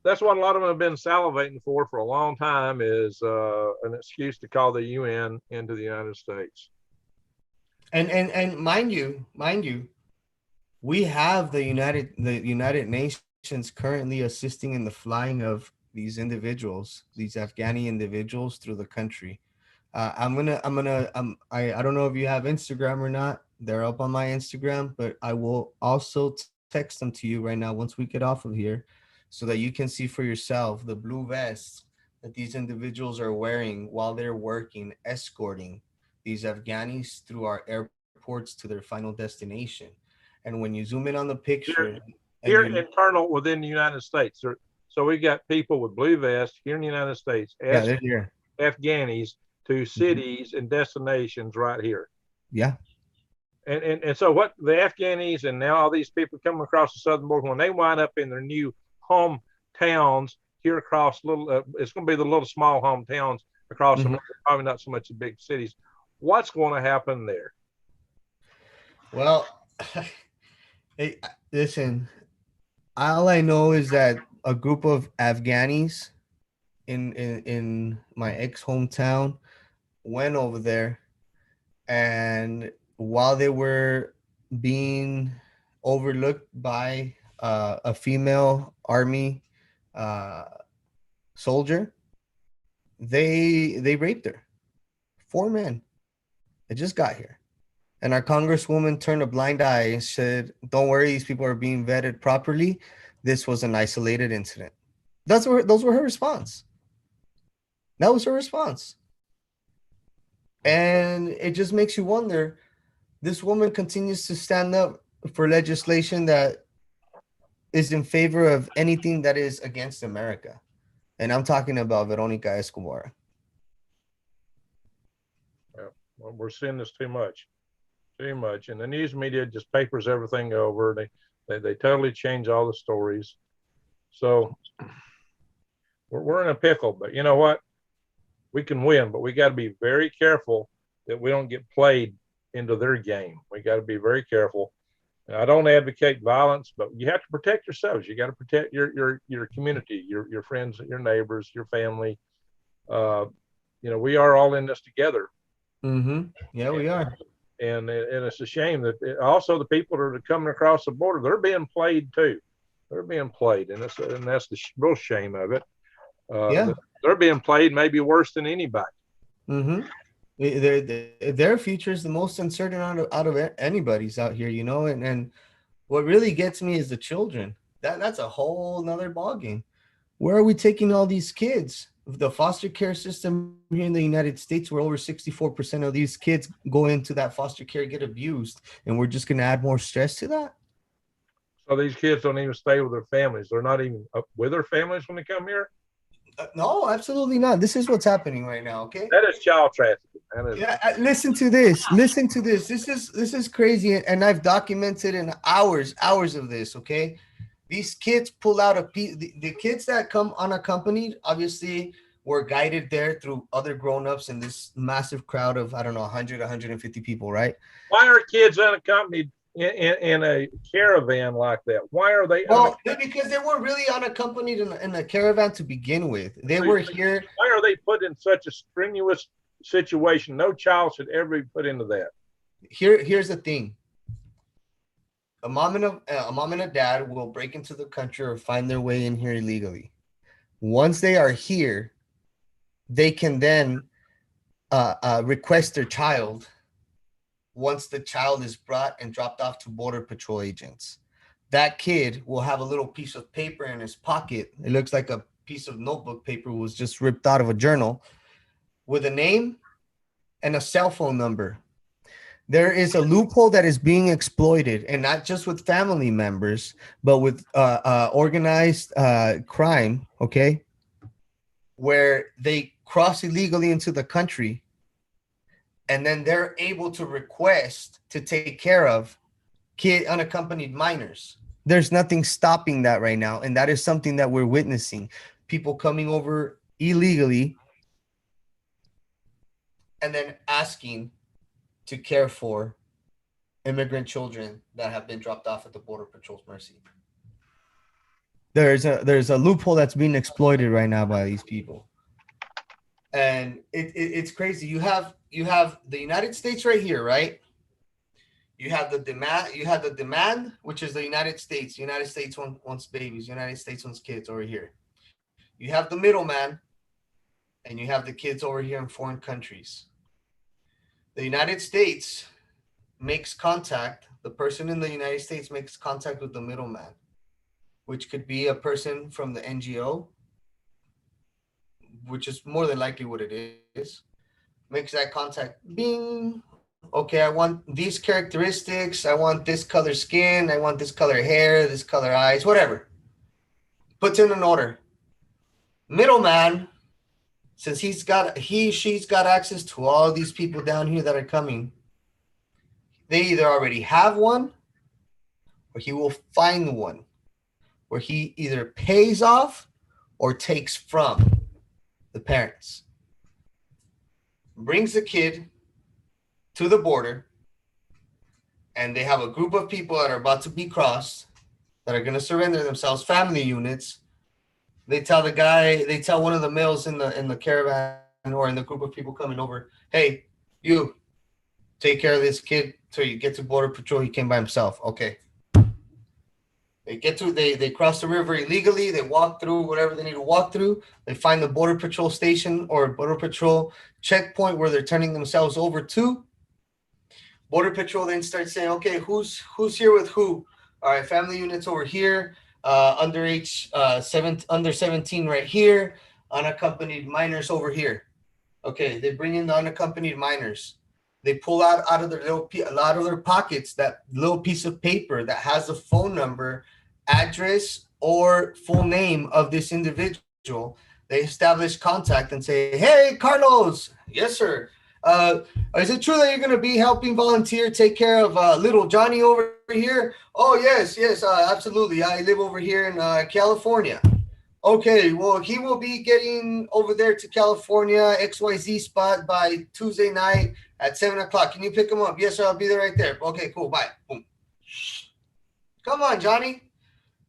a lot of them have been salivating for a long time, is an excuse to call the UN into the United States. And mind you, we have the United Nations currently assisting in the flying of these individuals, these Afghani individuals, through the country. I don't know if you have Instagram or not. They're up on my Instagram, but I will also text them to you right now once we get off of here, so that you can see for yourself the blue vests that these individuals are wearing while they're working, escorting these Afghanis through our airports to their final destination. And when you zoom in on the picture, here internal within the United States, so we got people with blue vests here in the United States, they're here, Afghanis to cities and destinations right here. Yeah. And so what the Afghanis and now all these people coming across the southern border, when they wind up in their new hometowns here across it's going to be the little small hometowns across the probably not so much the big cities. What's going to happen there? Well, hey, listen, all I know is that a group of Afghanis in my ex hometown went over there, and while they were being overlooked by a female army soldier, they raped her. 4 men. It just got here. And our congresswoman turned a blind eye and said, don't worry, these people are being vetted properly. This was an isolated incident. Those were her response. That was her response. And it just makes you wonder, this woman continues to stand up for legislation that is in favor of anything that is against America. And I'm talking about Veronica Escobar. Yeah, well, we're seeing this too much. And the news media just papers everything over. They totally change all the stories. So we're in a pickle, but you know what? We can win, but we got to be very careful that we don't get played into their game. We got to be very careful. And I don't advocate violence, but you have to protect yourselves. You got to protect your community, your friends, your neighbors, your family. You know, we are all in this together. Yeah, we are. And it's a shame that also the people that are coming across the border, they're being played too. They're being played, and that's the real shame of it. They're being played maybe worse than anybody. Their future is the most uncertain out of anybody's out here, you know. And what really gets me is the children. That's a whole nother ballgame. Where are we taking all these kids? The foster care system here in the United States, where over 64% of these kids go into that foster care, get abused, and we're just going to add more stress to that. So these kids don't even stay with their families. They're not even up with their families when they come here. No, absolutely not. This is what's happening right now. Okay. That is child trafficking. Listen to this. This is crazy. And I've documented in hours of this. Okay. These kids pull out the kids that come unaccompanied, obviously were guided there through other grown-ups in this massive crowd of, I don't know, 100, 150 people, right? Why are kids unaccompanied in a caravan like that? Why are they? Well, because they weren't really unaccompanied in a caravan to begin with. They were here. Why are they put in such a strenuous situation? No child should ever be put into that. Here's the thing. A mom and a dad will break into the country or find their way in here illegally. Once they are here, they can then request their child once the child is brought and dropped off to Border Patrol agents. That kid will have a little piece of paper in his pocket. It looks like a piece of notebook paper was just ripped out of a journal with a name and a cell phone number. There is a loophole that is being exploited, and not just with family members, but with organized crime, okay, where they cross illegally into the country, and then they're able to request to take care of unaccompanied minors. There's nothing stopping that right now, and that is something that we're witnessing. People coming over illegally and then asking to care for immigrant children that have been dropped off at the Border Patrol's mercy. There's a loophole that's being exploited right now by these people, and it's crazy. You have the United States right here, right? You have the demand, which is the United States. The United States wants babies. The United States wants kids over here. You have the middleman, and you have the kids over here in foreign countries. The United States makes contact. The person in the United States makes contact with the middleman, which could be a person from the NGO, which is more than likely what it is. Makes that contact. Bing. Okay, I want these characteristics. I want this color skin. I want this color hair, this color eyes, whatever. Puts in an order. Middleman, since she's got access to all these people down here that are coming, they either already have one or he will find one where he either pays off or takes from the parents. Brings the kid to the border, and they have a group of people that are about to be crossed that are going to surrender themselves, family units. They tell one of the males in the caravan or in the group of people coming over, hey, you take care of this kid till you get to Border Patrol. He came by himself. Okay. They cross the river illegally. They walk through whatever they need to walk through. They find the Border Patrol station or Border Patrol checkpoint where they're turning themselves over to. Border Patrol then starts saying, okay, who's here with who? All right, family units over here. Under 17 right here, unaccompanied minors over here. Okay, they bring in the unaccompanied minors. They pull out of their pockets that little piece of paper that has a phone number, address, or full name of this individual. They establish contact and say, hey, Carlos. Yes, sir. Is it true that you're going to be helping volunteer take care of little Johnny over here? Oh, yes, absolutely. I live over here in California. Okay, well, he will be getting over there to California, XYZ spot by Tuesday night at 7 o'clock. Can you pick him up? Yes, sir, I'll be there right there. Okay, cool, bye. Boom. Come on, Johnny.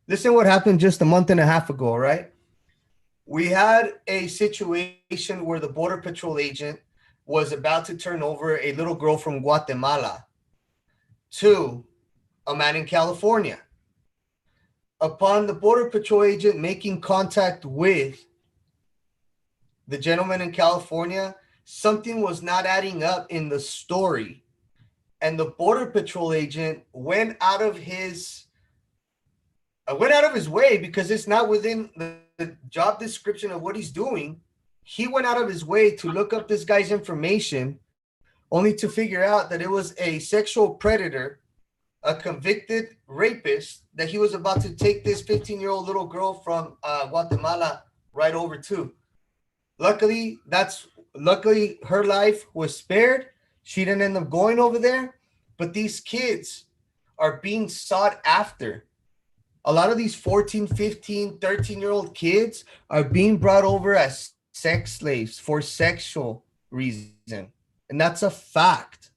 Listen what happened just a month and a half ago, right? We had a situation where the Border Patrol agent was about to turn over a little girl from Guatemala to a man in California. Upon the Border Patrol agent making contact with the gentleman in California, something was not adding up in the story. And the Border Patrol agent went out of his way, because it's not within the job description of what he's doing. He went out of his way to look up this guy's information, only to figure out that it was a sexual predator, a convicted rapist that he was about to take this 15-year-old little girl from Guatemala right over to. Luckily, her life was spared. She didn't end up going over there, but these kids are being sought after. A lot of these 14, 15, 13-year-old kids are being brought over as sex slaves for sexual reason. And that's a fact.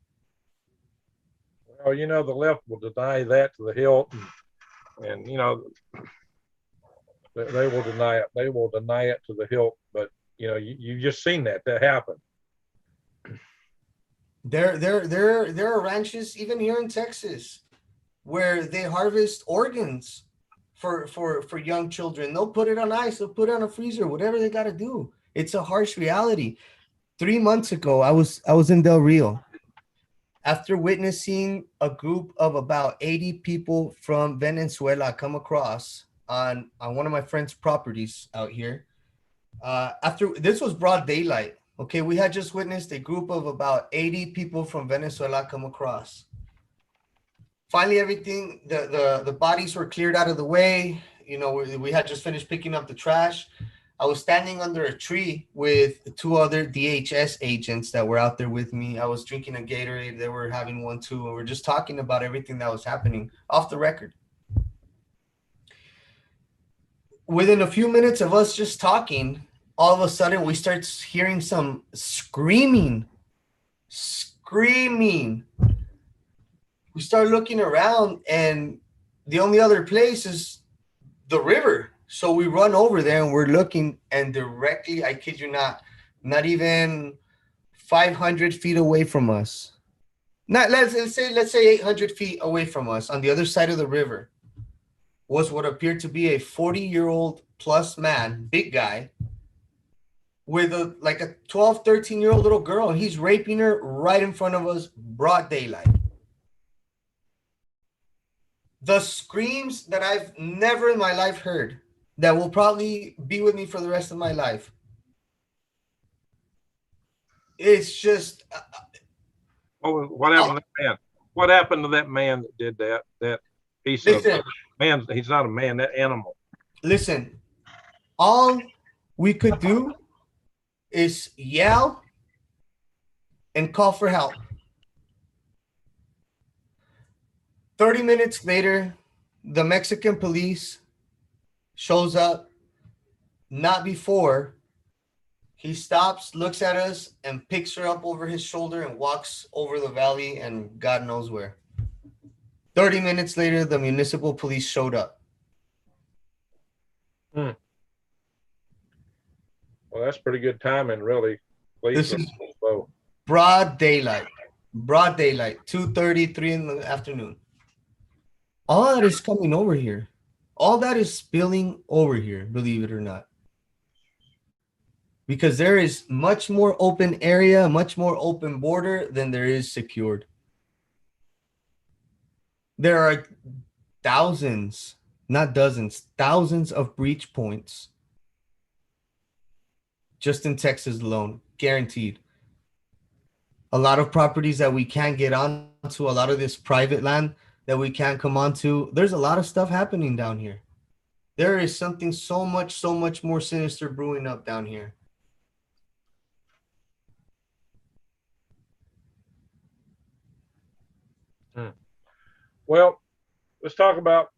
Oh, you know, the left will deny that to the hilt, and you know, they will deny it. They will deny it to the hilt. But you know, you've just seen that happen. There are ranches even here in Texas where they harvest organs for young children. They'll put it on ice, they'll put it on a freezer, whatever they got to do. It's a harsh reality. 3 months ago, I was in Del Rio after witnessing a group of about 80 people from Venezuela come across on one of my friend's properties out here. After this was broad daylight. Okay, we had just witnessed a group of about 80 people from Venezuela come across. Finally, everything, the bodies were cleared out of the way. You know, we had just finished picking up the trash. I was standing under a tree with two other DHS agents that were out there with me. I was drinking a Gatorade. They were having one too. And we're just talking about everything that was happening off the record. Within a few minutes of us just talking, all of a sudden we start hearing some screaming. We start looking around, and the only other place is the river. So we run over there and we're looking, and directly, I kid you not even 500 feet away from us. Let's say 800 feet away from us on the other side of the river was what appeared to be a 40-year-old plus man, big guy, with a 12, 13-year-old little girl, and he's raping her right in front of us, broad daylight. The screams that I've never in my life heard, that will probably be with me for the rest of my life. It's just... what happened to that man? What happened to that man that did that? That piece of man, he's not a man, that animal. Listen, all we could do is yell and call for help. 30 minutes later, the Mexican police shows up. Not before. He stops, looks at us, and picks her up over his shoulder and walks over the valley and God knows where. 30 minutes later, the municipal police showed up. Well, that's pretty good timing, really. This is broad daylight. 2:30, 3 in the afternoon. All that is coming over here. All that is spilling over here, believe it or not. Because there is much more open area, much more open border than there is secured. There are thousands, not dozens, thousands of breach points just in Texas alone, guaranteed. A lot of properties that we can't get onto, a lot of this private land that we can't come onto. There's a lot of stuff happening down here. There is something so much more sinister brewing up down here. Well, let's talk about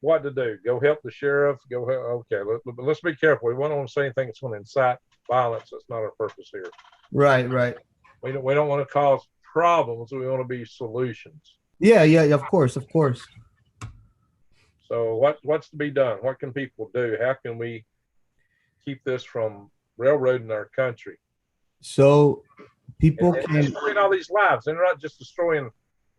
what to do. Go help the sheriff. Okay, let's be careful. We don't want to say anything that's going to incite violence. That's not our purpose here. Right. We don't want to cause problems. We want to be solutions. Yeah, of course. So what's to be done? What can people do? How can we keep this from railroading our country? So people can destroying all these lives. They're not just destroying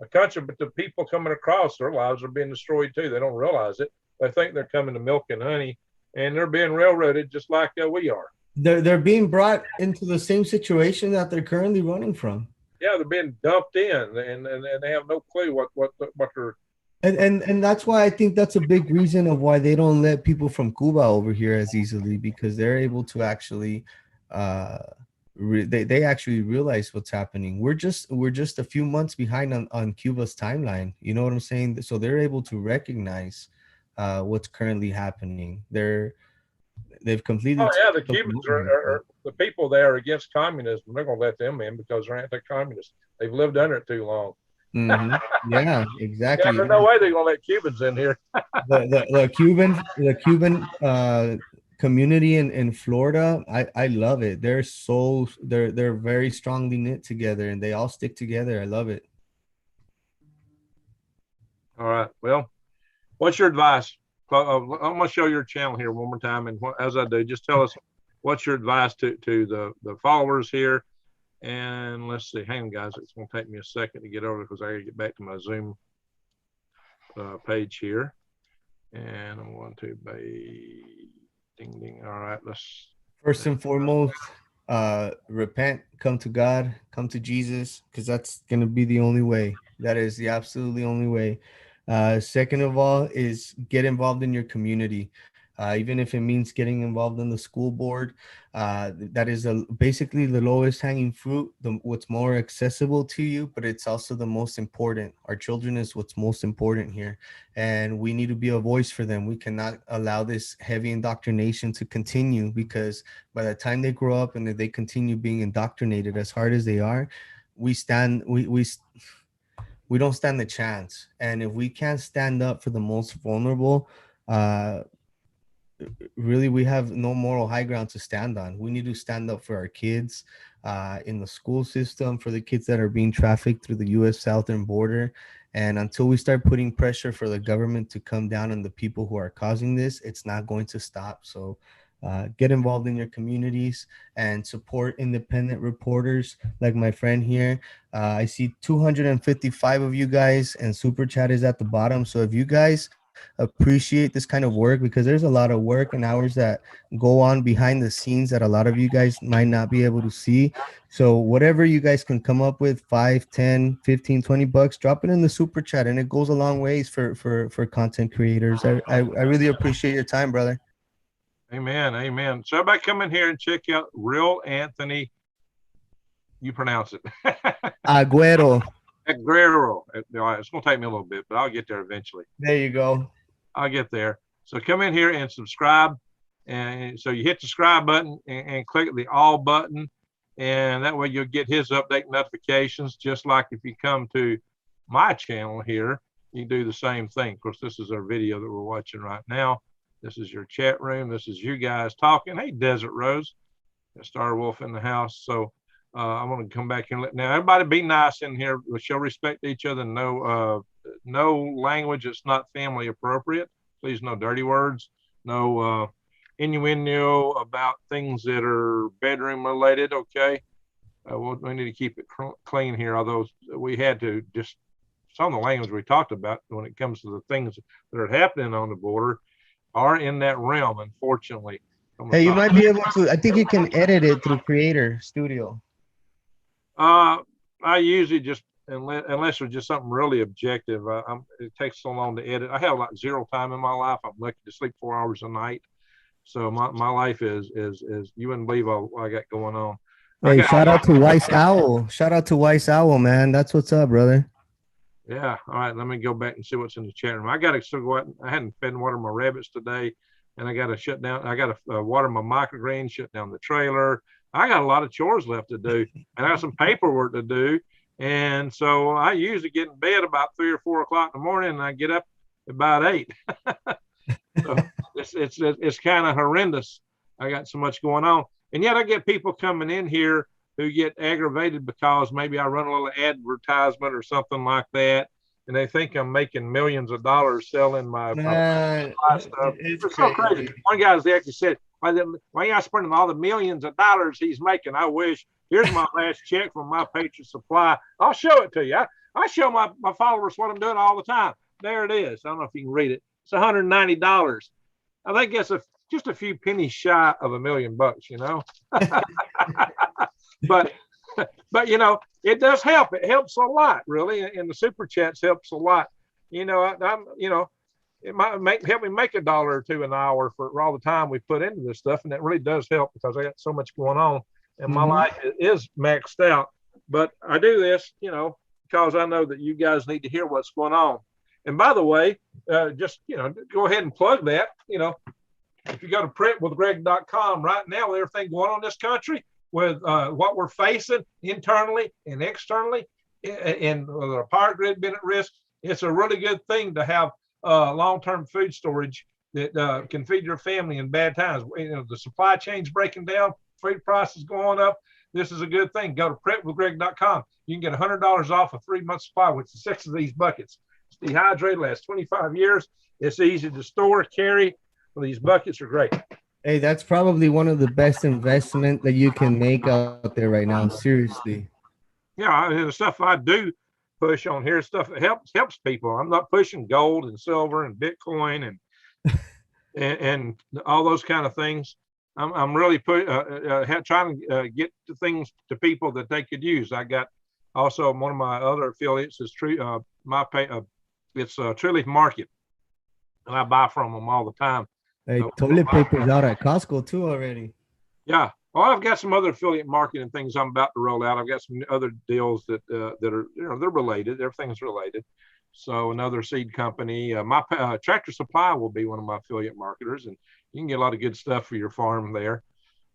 a country, but the people coming across, their lives are being destroyed too. They don't realize it. They think they're coming to milk and honey, and they're being railroaded just like we are. They're being brought into the same situation that they're currently running from. Yeah, they're being dumped in, and they have no clue what they're. And that's why I think that's a big reason of why they don't let people from Cuba over here as easily, because they're able to actually they actually realize what's happening. We're just a few months behind on Cuba's timeline. You know what I'm saying? So they're able to recognize what's currently happening. They've completely. Oh yeah, the Cubans are the people there are against communism. They're going to let them in because they're anti-communist. They've lived under it too long. Mm-hmm. Yeah, exactly. Yeah, there's no way they're going to let Cubans in here. the Cuban community in Florida, I love it. They're very strongly knit together, and they all stick together. I love it. All right. Well, what's your advice? I'm going to show your channel here one more time. And as I do, just tell us what's your advice to the followers here. And let's see. Hang on, guys. It's going to take me a second to get over because I got to get back to my Zoom page here. And I'm going to be ding, ding. All right. Let's. First and foremost, repent, come to God, come to Jesus, because that's going to be the only way. That is the absolutely only way. Second of all is get involved in your community. Even if it means getting involved in the school board, that is basically the lowest hanging fruit, what's more accessible to you, but it's also the most important. Our children is what's most important here, and we need to be a voice for them. We cannot allow this heavy indoctrination to continue, because by the time they grow up and they continue being indoctrinated as hard as they are, we don't stand the chance. And if we can't stand up for the most vulnerable, really we have no moral high ground to stand on. We need to stand up for our kids in the school system, for the kids that are being trafficked through the U.S. southern border. And until we start putting pressure for the government to come down on the people who are causing this, it's not going to stop. So get involved in your communities and support independent reporters like my friend here. I see 255 of you guys, and super chat is at the bottom. So if you guys appreciate this kind of work, because there's a lot of work and hours that go on behind the scenes that a lot of you guys might not be able to see. So whatever you guys can come up with, 5, 10, 15, 20 bucks, drop it in the super chat, and it goes a long ways for content creators. I really appreciate your time, brother. Amen. Amen. So everybody come in here and check out Real Anthony. You pronounce it. Aguero. Aguero. It's going to take me a little bit, but I'll get there eventually. There you go. I'll get there. So come in here and subscribe. And so you hit the subscribe button and click the all button. And that way you'll get his update notifications, just like if you come to my channel here, you do the same thing. Of course, this is our video that we're watching right now. This is your chat room. This is you guys talking. Hey, Desert Rose, Star Wolf in the house. So I'm going to come back and now everybody be nice in here. We shall respect each other. No language that's not family appropriate. Please, no dirty words. No innuendo about things that are bedroom related. Okay, we need to keep it clean here. Although we had to just some of the language we talked about when it comes to the things that are happening on the border are in that realm, unfortunately. Hey, you might be able to. I think you can edit it through Creator Studio. I usually just unless there's just something really objective. It takes so long to edit. I have like zero time in my life. I'm lucky to sleep 4 hours a night, so my life is you wouldn't believe all I got going on. Hey, shout out to Weiss Owl. Shout out to Weiss Owl, man. That's what's up, brother. Yeah. All right. Let me go back and see what's in the chat room. I got to still go out. I hadn't fed and watered my rabbits today, and I got to shut down. I got to water my microgreens, shut down the trailer. I got a lot of chores left to do, and I got some paperwork to do. And so I usually get in bed about 3 or 4 o'clock in the morning, and I get up about 8. So it's kind of horrendous. I got so much going on, and yet I get people coming in here who get aggravated because maybe I run a little advertisement or something like that, and they think I'm making millions of dollars selling my stuff. It's so crazy. One guy actually said, why are you spending all the millions of dollars he's making? I wish. Here's my last check from my Patriot Supply. I'll show it to you. I show my followers what I'm doing all the time. There it is. I don't know if you can read it. It's $190. I think it's just a few pennies shy of $1 million, you know. But you know, it does help. It helps a lot, really, and the super chats helps a lot. You know, it might help me make $1 or $2 an hour for all the time we put into this stuff, and it really does help because I got so much going on, and my life is maxed out. But I do this, you know, because I know that you guys need to hear what's going on. And by the way, just go ahead and plug that. You know, if you go to printwithgreg.com right now, with everything going on in this country, with what we're facing internally and externally, and the power grid being at risk, it's a really good thing to have long-term food storage that can feed your family in bad times. You know, the supply chain's breaking down, food prices going up. This is a good thing. Go to printwithgreg.com. You can get $100 off a 3-month supply with 6 of these buckets. It's dehydrated, lasts 25 years. It's easy to store, carry. Well, these buckets are great. Hey, that's probably one of the best investment that you can make out there right now. Seriously. Yeah, the stuff I do push on here is stuff that helps people. I'm not pushing gold and silver and Bitcoin and all those kind of things. I'm really trying to get the things to people that they could use. I got also one of my other affiliates is it's Tree Leaf Market, and I buy from them all the time. Hey, toilet paper's out at Costco too already. Yeah. Well, I've got some other affiliate marketing things I'm about to roll out. I've got some other deals that are, they're related. Everything's related. So another seed company, my Tractor Supply will be one of my affiliate marketers, and you can get a lot of good stuff for your farm there.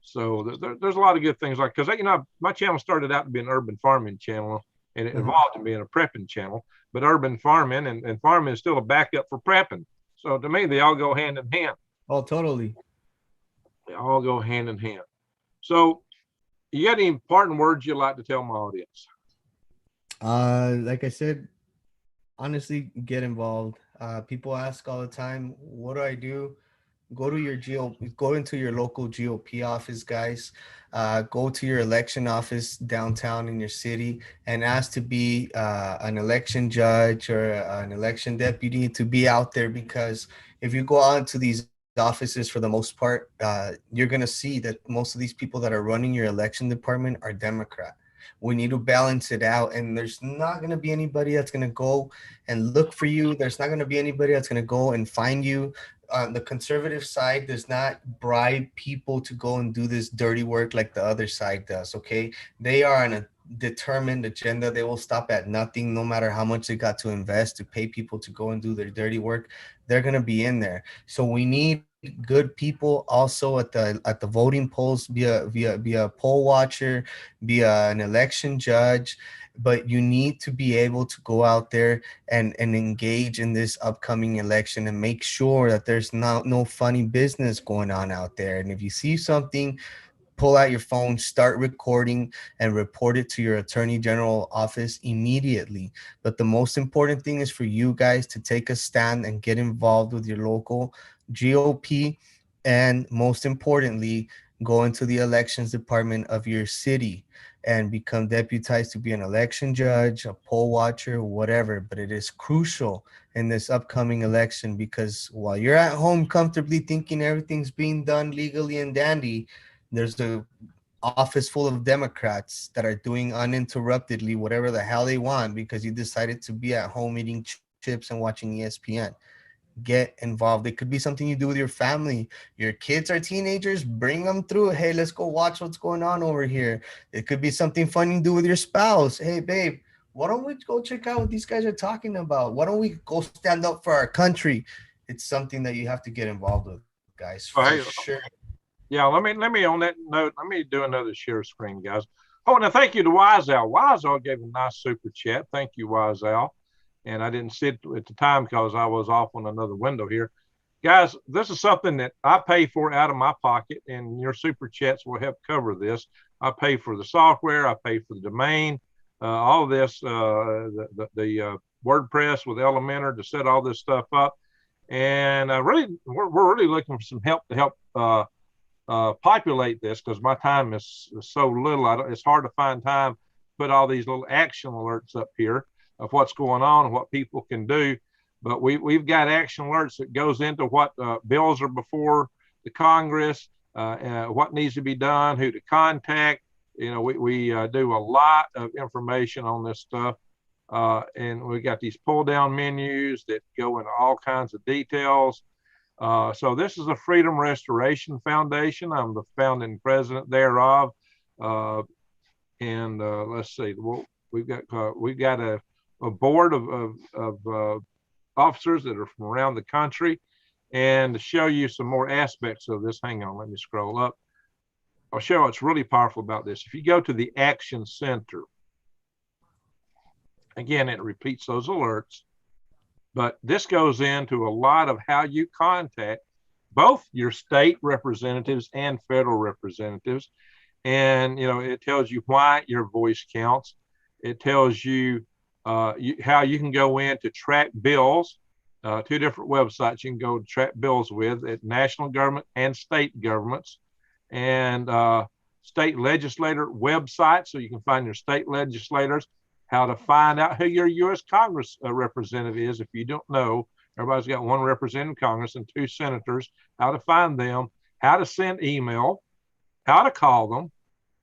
So there's a lot of good things because my channel started out to be an urban farming channel, and it evolved to being a prepping channel. But urban farming and farming is still a backup for prepping. So to me, they all go hand in hand. Oh, totally. They all go hand in hand. So, you got any parting words you'd like to tell my audience? Like I said, honestly, get involved. People ask all the time, what do I do? Go into your local GOP office, guys. Go to your election office downtown in your city and ask to be an election judge or an election deputy to be out there, because if you go out to these offices, for the most part, you're going to see that most of these people that are running your election department are Democrat. We need to balance it out, and there's not going to be anybody that's going to go and look for you. There's not going to be anybody that's going to go and find you. The conservative side does not bribe people to go and do this dirty work like the other side does. Okay, they are on a determined agenda. They will stop at nothing, no matter how much they got to invest to pay people to go and do their dirty work. They're going to be in there. So we need good people also at the voting polls, be a poll watcher, be an election judge. But you need to be able to go out there and engage in this upcoming election and make sure that there's no funny business going on out there. And if you see something, pull out your phone, start recording, and report it to your attorney general office immediately. But the most important thing is for you guys to take a stand and get involved with your local GOP, and most importantly, go into the elections department of your city and become deputized to be an election judge, a poll watcher, whatever. But it is crucial in this upcoming election, because while you're at home comfortably thinking everything's being done legally and dandy, there's a office full of Democrats that are doing uninterruptedly whatever the hell they want because you decided to be at home eating chips and watching ESPN. Get involved. It could be something you do with your family. Your kids are teenagers, bring them through. Hey, let's go watch what's going on over here. It could be something fun you do with your spouse. Hey, babe, why don't we go check out what these guys are talking about? Why don't we go stand up for our country? It's something that you have to get involved with, guys, for sure. Yeah, let me on that note, let me do another share screen, guys. Oh, and thank you to Wise Al. Wise Al gave a nice super chat. Thank you, Wise Al. And I didn't see it at the time because I was off on another window here. Guys, this is something that I pay for out of my pocket, and your super chats will help cover this. I pay for the software, I pay for the domain, all of this, the WordPress with Elementor to set all this stuff up. And we're really looking for some help to help populate this, because my time is so little. It's hard to find time to put all these little action alerts up here of what's going on and what people can do. But we've got action alerts that goes into what bills are before the Congress, what needs to be done, who to contact. We do a lot of information on this stuff. And we got these pull down menus that go into all kinds of details. So this is a Freedom Restoration Foundation. I'm the founding president thereof. And let's see, we've got a board of officers that are from around the country. And to show you some more aspects of this, hang on, let me scroll up. I'll show you what's really powerful about this. If you go to the Action Center, again, it repeats those alerts, but this goes into a lot of how you contact both your state representatives and federal representatives. And, it tells you why your voice counts. It tells you how you can go in to track bills, two different websites you can go to track bills with at national government and state governments, and state legislator websites, so you can find your state legislators, how to find out who your U.S. Congress representative is. If you don't know, everybody's got one representative in Congress and two senators, how to find them, how to send email, how to call them,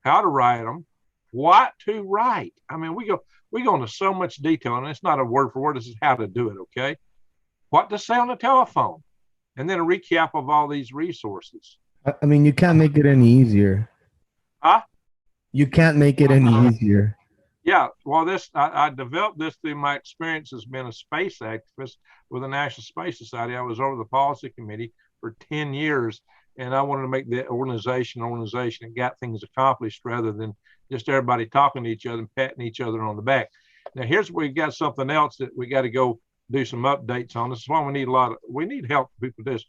how to write them, what to write. I mean, we go into so much detail, and it's not a word for word. This is how to do it, okay? What to say on the telephone, and then a recap of all these resources. I mean, you can't make it any easier. Huh? You can't make it any easier. Yeah, well, I developed this through my experience as being a space activist with the National Space Society. I was over the policy committee for 10 years, and I wanted to make the organization that got things accomplished rather than just everybody talking to each other and patting each other on the back. Now, here's where we've got something else that we got to go do some updates on. This is why we need help for people do this.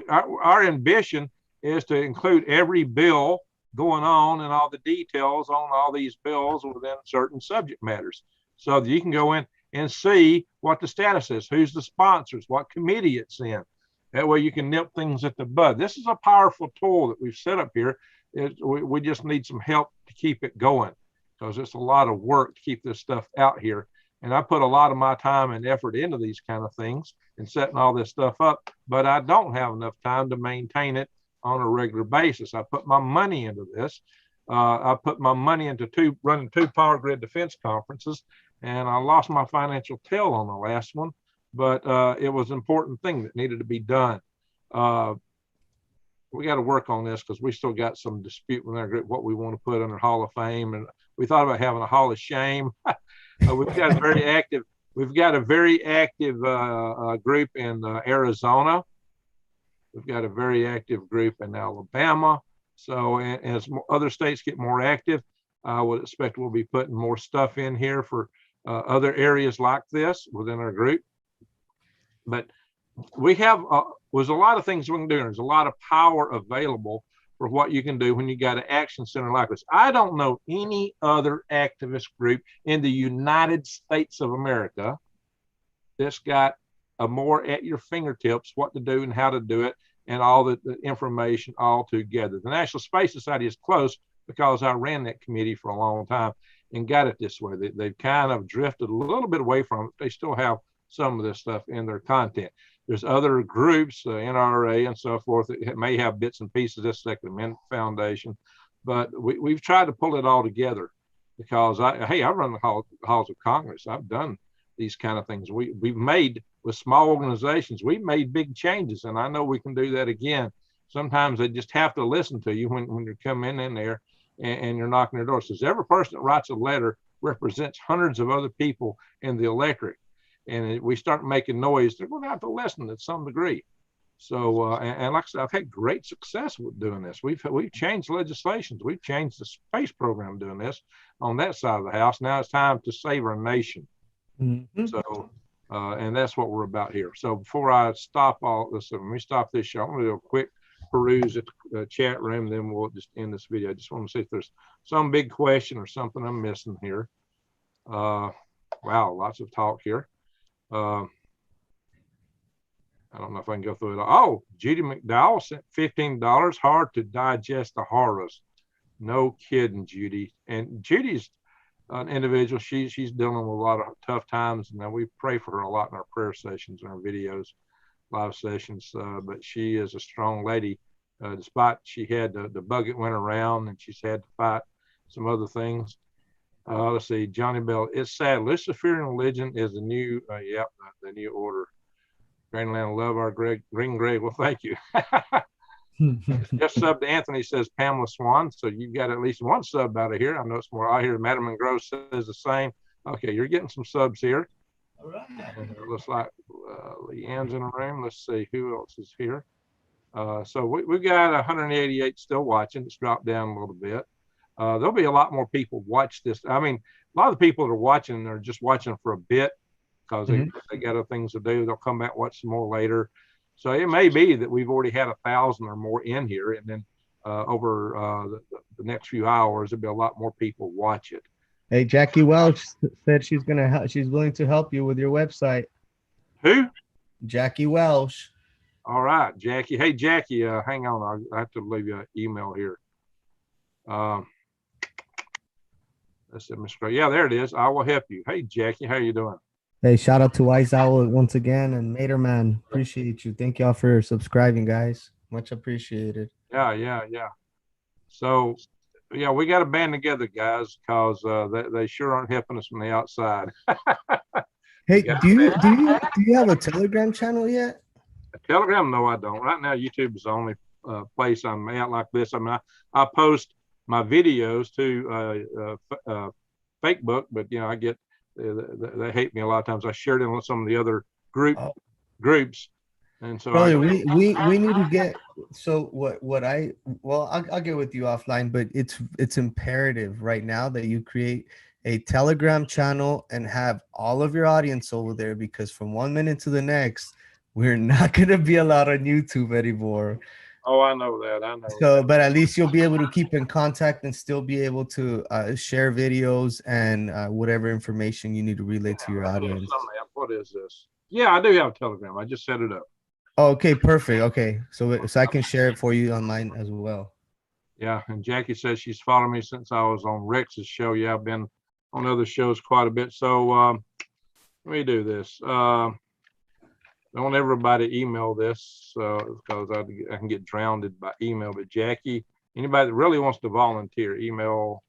Our ambition is to include every bill going on and all the details on all these bills within certain subject matters, so that you can go in and see what the status is, who's the sponsors, what committee it's in. That way you can nip things at the bud. This is a powerful tool that we've set up here. We just need some help to keep it going, because it's a lot of work to keep this stuff out here. And I put a lot of my time and effort into these kind of things and setting all this stuff up, but I don't have enough time to maintain it on a regular basis. I put my money into this. I put my money into running two power grid defense conferences, and I lost my financial tail on the last one, but it was an important thing that needed to be done. We got to work on this because we still got some dispute with our group, what we want to put under Hall of Fame. And we thought about having a Hall of Shame. We've got a very active group in Arizona. We've got a very active group in Alabama. So as other states get more active, I would expect we'll be putting more stuff in here for other areas like this within our group. But we have was a lot of things we can do. There's a lot of power available for what you can do when you got an action center like this. I don't know any other activist group in the United States of America that's got a more at your fingertips what to do and how to do it, and all the information all together. The National Space Society is close because I ran that committee for a long time and got it this way. They've kind of drifted a little bit away from it. They still have some of this stuff in their content. There's other groups, NRA and so forth, that may have bits and pieces, this Second Amendment Foundation, but we've tried to pull it all together because I run the halls of Congress. I've done these kind of things. We've made, with small organizations, we've made big changes, and I know we can do that again. Sometimes they just have to listen to you when you're coming in there and you're knocking their door. It says every person that writes a letter represents hundreds of other people in the electorate. And we start making noise, they're going to have to listen to some degree. So, and like I said, I've had great success with doing this. We've changed legislations. We've changed the space program doing this on that side of the house. Now it's time to save our nation. Mm-hmm. So, and that's what we're about here. So before I stop all this, when we stop this show, I'm going to do a quick peruse at the chat room, then we'll just end this video. I just want to see if there's some big question or something I'm missing here. Wow, lots of talk here. I don't know if I can go through it. Oh, Judy McDowell sent $15. Hard to digest the horrors. No kidding, Judy. And Judy's an individual. She's dealing with a lot of tough times, and we pray for her a lot in our prayer sessions and our videos, live sessions. But she is a strong lady. Despite she had the bug that went around, and she's had to fight some other things. Let's see, Johnny Bell. It's sad. Luciferian religion is the new, the new order. Greenland, love our Greg, Green Greg. Well, thank you. Just sub to Anthony, says Pamela Swan. So you've got at least one sub out of here. I know it's more out here. Madam Monroe says the same. Okay, you're getting some subs here. All right. Looks like Leanne's in the room. Let's see who else is here. So we've got 188 still watching. It's dropped down a little bit. There'll be a lot more people watch this. I mean, a lot of the people that are watching are just watching for a bit because they got other things to do. They'll come back, watch some more later. So it may be that we've already had 1,000 or more in here, and then over the next few hours, there'll be a lot more people watch it. Hey, Jackie Welch said she's gonna help. She's willing to help you with your website. Who? Jackie Welsh. All right, Jackie. Hey, Jackie, hang on. I have to leave you an email here. That's it, Mr. Yeah, there it is. I will help you. Hey, Jackie, how you doing? Hey, shout out to Wise Owl once again and Materman. Appreciate you. Thank y'all for subscribing, guys. Much appreciated. Yeah. So, yeah, we got to band together, guys, because they sure aren't helping us from the outside. Hey, Yeah. do you have a Telegram channel yet? Telegram? No, I don't. Right now, YouTube is the only place I'm at like this. I mean, I post my videos to Facebook, but I get they hate me a lot of times. I shared it on some of the other groups, and so Brother, we need to get. So I'll get with you offline, but it's imperative right now that you create a Telegram channel and have all of your audience over there, because from 1 minute to the next, we're not gonna be allowed on YouTube anymore. Oh, I know that. I know. So, but at least you'll be able to keep in contact and still be able to share videos and whatever information you need to relay to your audience. What is this? Yeah, I do have a Telegram. I just set it up. Oh, okay, perfect. Okay, so I can share it for you on mine as well. Yeah, and Jackie says she's followed me since I was on Rex's show. Yeah, I've been on other shows quite a bit. So let me do this. Don't everybody email this because I can get drowned by email. But Jackie, anybody that really wants to volunteer, email.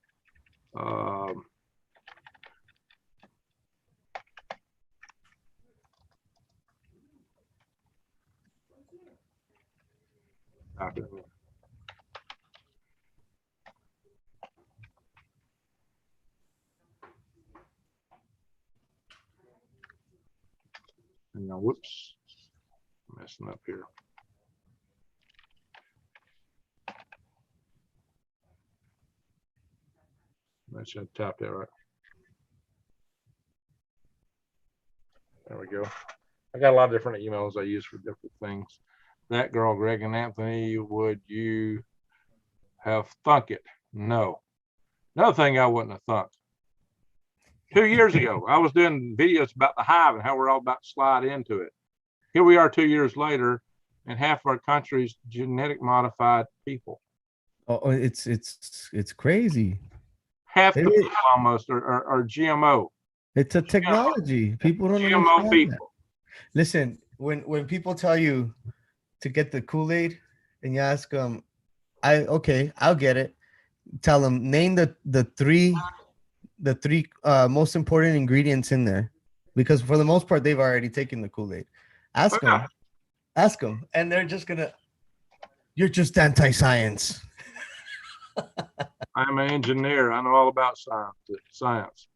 Whoops, messing up here. I should type that right. There we go. I got a lot of different emails I use for different things. That girl, Greg and Anthony, would you have thunk it? No. Another thing I wouldn't have thunk. 2 years ago, I was doing videos about the hive and how we're all about to slide into it. Here we are 2 years later, and half of our country's genetic modified people. Oh, it's crazy. Half the people almost are GMO. It's a technology. People don't GMO understand people. That. Listen, when people tell you to get the Kool-Aid and you ask them, I'll get it. Tell them, name the three most important ingredients in there, because for the most part they've already taken the Kool-Aid. Ask them, and they're just gonna, you're just anti-science. I'm an engineer. I know all about science.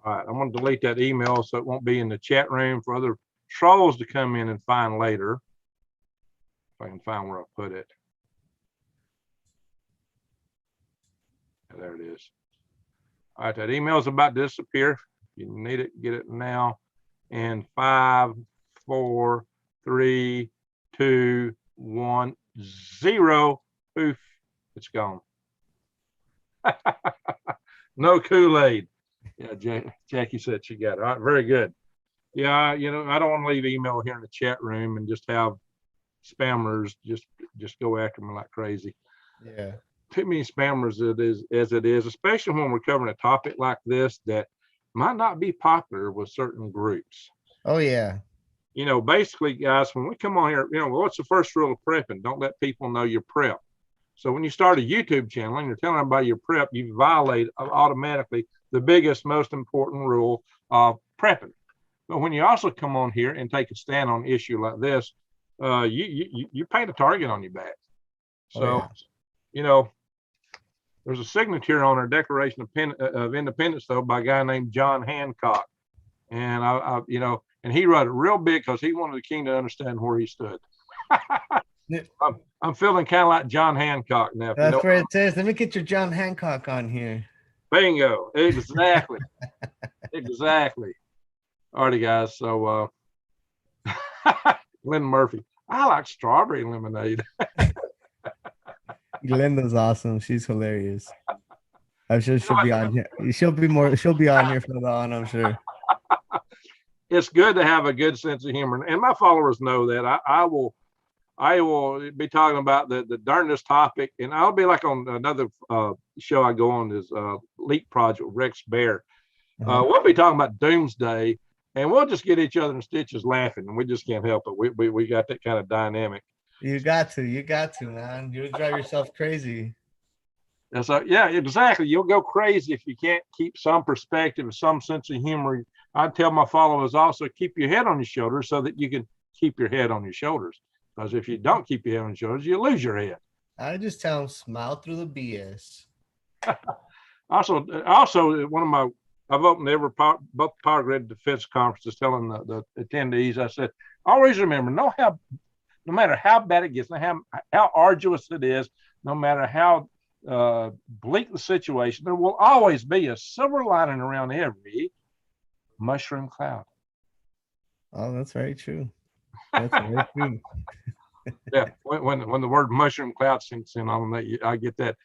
All right, I'm going to delete that email so it won't be in the chat room for other trolls to come in and find later. If I can find where I put it. There it is. All right, that email is about to disappear. If you need it, get it now. And 5, 4, 3, 2, 1, 0. Poof, it's gone. No Kool-Aid. Yeah, Jackie said she got it. All right, very good. Yeah, I don't want to leave email here in the chat room and just have spammers just go after me like crazy. Yeah. Too many spammers as it is, especially when we're covering a topic like this that might not be popular with certain groups. Oh yeah. Basically, guys, when we come on here, what's the first rule of prepping? Don't let people know your prep. So when you start a YouTube channel and you're telling everybody your prep, you violate automatically the biggest, most important rule of prepping. But when you also come on here and take a stand on an issue like this, you paint a target on your back. So, there's a signature on our Declaration of Independence, though, by a guy named John Hancock. And and he wrote it real big because he wanted the king to understand where he stood. I'm feeling kind of like John Hancock now. That's where it says. Let me get your John Hancock on here. Bingo. Exactly. Exactly. All righty, guys. So, Lynn Murphy. I like strawberry lemonade. Glenda's awesome. She's hilarious. I'm sure she'll be on here. She'll be on here from now on, I'm sure. It's good to have a good sense of humor, and my followers know that. I will be talking about the darndest topic, and I'll be like on another show I go on is Leak Project with Rex Bear. We'll be talking about doomsday, and we'll just get each other in stitches laughing, and we just can't help it. We got that kind of dynamic. You got to, man. You'll drive yourself crazy. And so, yeah, exactly. You'll go crazy if you can't keep some perspective, some sense of humor. I tell my followers also keep your head on your shoulders so that you can keep your head on your shoulders. Because if you don't keep your head on your shoulders, you lose your head. I just tell them smile through the BS. Also, one of my I've opened both Power Grid Defense conferences, telling the attendees, I said, always remember, no matter how bad it gets, no how arduous it is, no matter how bleak the situation, there will always be a silver lining around every mushroom cloud. Oh, that's very true. That's very true. Yeah, when the word mushroom cloud sinks in on them, I get that,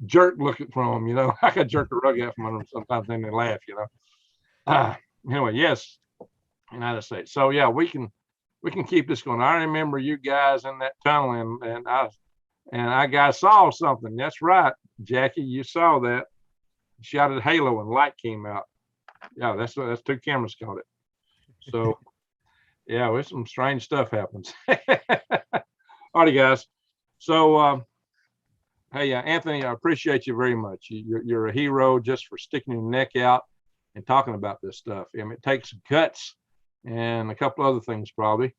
jerk looking from them, I can jerk the rug out from under them sometimes, then they laugh, Anyway, yes, United States. So yeah, we can keep this going. I remember you guys in that tunnel, and I guys saw something. That's right, Jackie, you saw that. Shouted Halo and light came out. Yeah, that's 2 cameras caught it. So yeah, there's some strange stuff happens. Alrighty, guys. So hey, Anthony, I appreciate you very much. You're a hero just for sticking your neck out and talking about this stuff. I mean, it takes guts and a couple other things probably.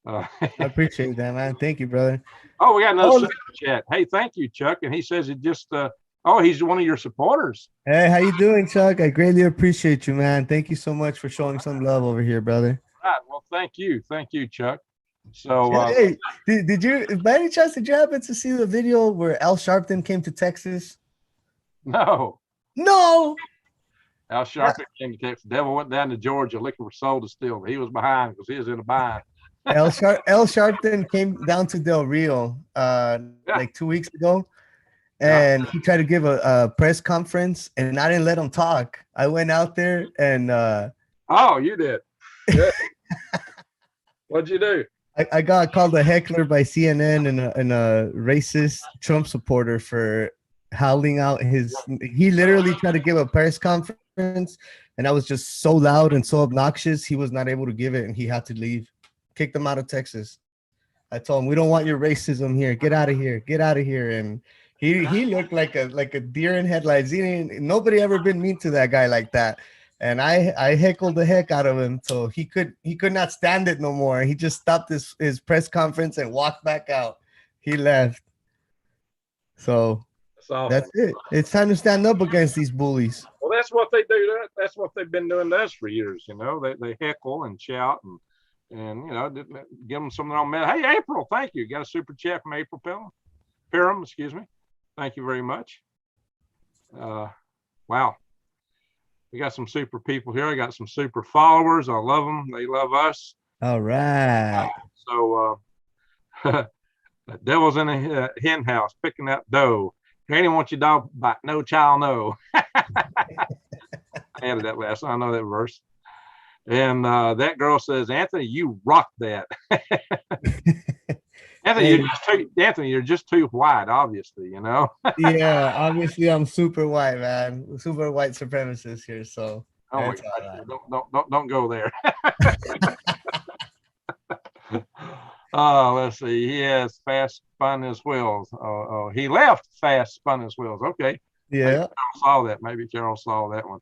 I appreciate that, man. Thank you, brother. Oh, we got another super chat. Hey, thank you, Chuck. And he says he just he's one of your supporters. Hey, how you doing, Chuck? I greatly appreciate you, man. Thank you so much for showing some love over here, brother. Right. Well, thank you, Chuck. So hey, did you by any chance did you happen to see the video where Al Sharpton came to Texas? No. Al Sharpton came to Texas. The devil went down to Georgia looking for soul to steal. He was behind because he was in a bind. Al Sharpton came down to Del Rio like 2 weeks ago, and he tried to give a press conference, and I didn't let him talk. I went out there and oh, you did. Good. What'd you do? I got called a heckler by CNN and a racist Trump supporter for howling out he literally tried to give a press conference, and I was just so loud and so obnoxious he was not able to give it, and he had to leave. Kicked him out of Texas. I told him, we don't want your racism here. Get out of here. And he looked like a deer in headlights. Nobody ever been mean to that guy like that. And I heckled the heck out of him, so he could not stand it no more. He just stopped his press conference and walked back out. He left. So that's it. It's time to stand up against these bullies. Well, that's what they do. That's what they've been doing to us for years. They heckle and shout and give them some of their own medicine. Hey, April, thank you. Got a super chat from April Pyram, excuse me. Thank you very much. Wow. We got some super people here. I got some super followers. I love them. They love us. All right. So the devil's in a hen house picking out dough. Granny wants your dog bite. No child, no. I added that last. I know that verse. And that girl says, Anthony, you rock that. Anthony, you're just too white, obviously, Yeah, obviously I'm super white, man. Super white supremacist here, so. Oh my God. Don't go there. Let's see. He has fast spun his wheels. He left fast spun his wheels. Okay. Yeah. Maybe Carol saw that one.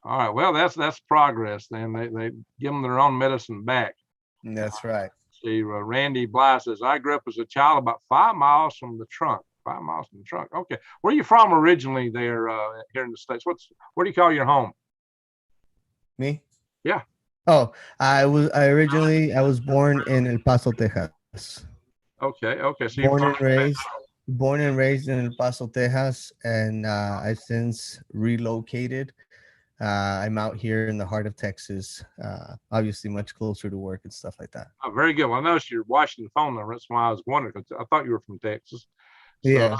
All right. Well, that's progress. Then they give them their own medicine back. That's right. See, Randy Bly says, I grew up as a child about 5 miles from the trunk. 5 miles from the trunk. Okay. Where are you from originally there here in the States? Where do you call your home? Me? Yeah. Oh, I was born in El Paso, Texas. Okay. So born and raised in El Paso, Texas, and I've since relocated. I'm out here in the heart of Texas, obviously much closer to work and stuff like that. Oh, very good. Well, I noticed you're watching the phone number. That's why I was wondering, because I thought you were from Texas. Yeah.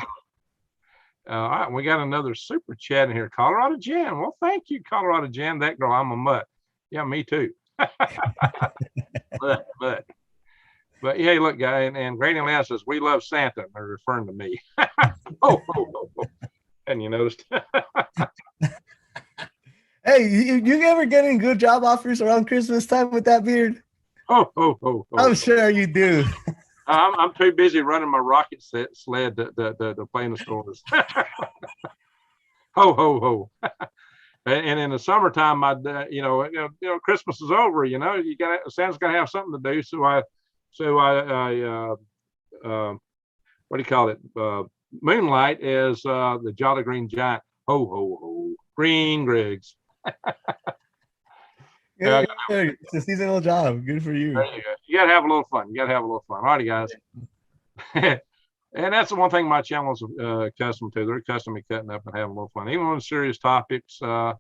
All right, we got another super chat in here. Colorado Jan. Well, thank you, Colorado Jan. That girl, I'm a mutt. Yeah, me too. But hey, look, guy, and Granny Land says we love Santa. They're referring to me. Oh. And you noticed. Hey, you ever getting good job offers around Christmas time with that beard? Oh. I'm sure you do. I'm too busy running my rocket sled to play in the stores. Ho. And in the summertime, Christmas is over. You know, Santa's got to have something to do. So I what do you call it? Moonlight is the Jolly Green Giant. Ho. Green Griggs. Yeah, it's a seasonal job. Good for you. There you go. You got to have a little fun. All righty, guys. And that's the one thing my channel is accustomed to. They're accustomed to cutting up and having a little fun. Even on serious topics, like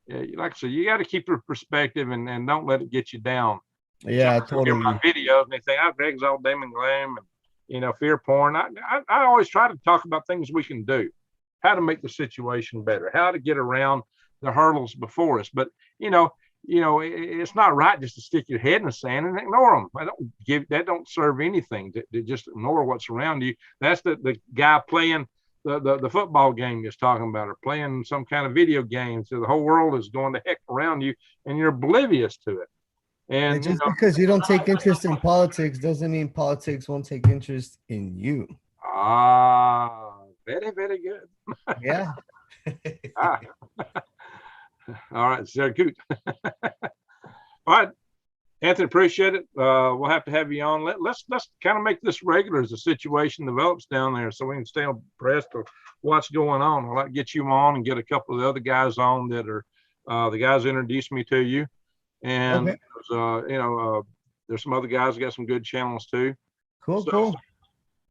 I said, you got to keep your perspective and don't let it get you down. Yeah, totally. My videos and they think, oh, Greg's all doom and gloom and, fear porn. I always try to talk about things we can do, how to make the situation better, how to get around the hurdles before us. But, it's not right just to stick your head in the sand and ignore them. That don't serve anything to just ignore what's around you. That's the guy playing the football game is talking about, or playing some kind of video game. So the whole world is going to heck around you and you're oblivious to it. And just because you don't take interest in politics doesn't mean politics won't take interest in you. Very, very good. Yeah. All right, sehr gut. All right, Anthony, appreciate it. We'll have to have you on. Let's kind of make this regular as the situation develops down there, so we can stay abreast of what's going on. I'd like to get you on and get a couple of the other guys on that are the guys introduced me to you. And okay. There's some other guys that got some good channels too. Cool.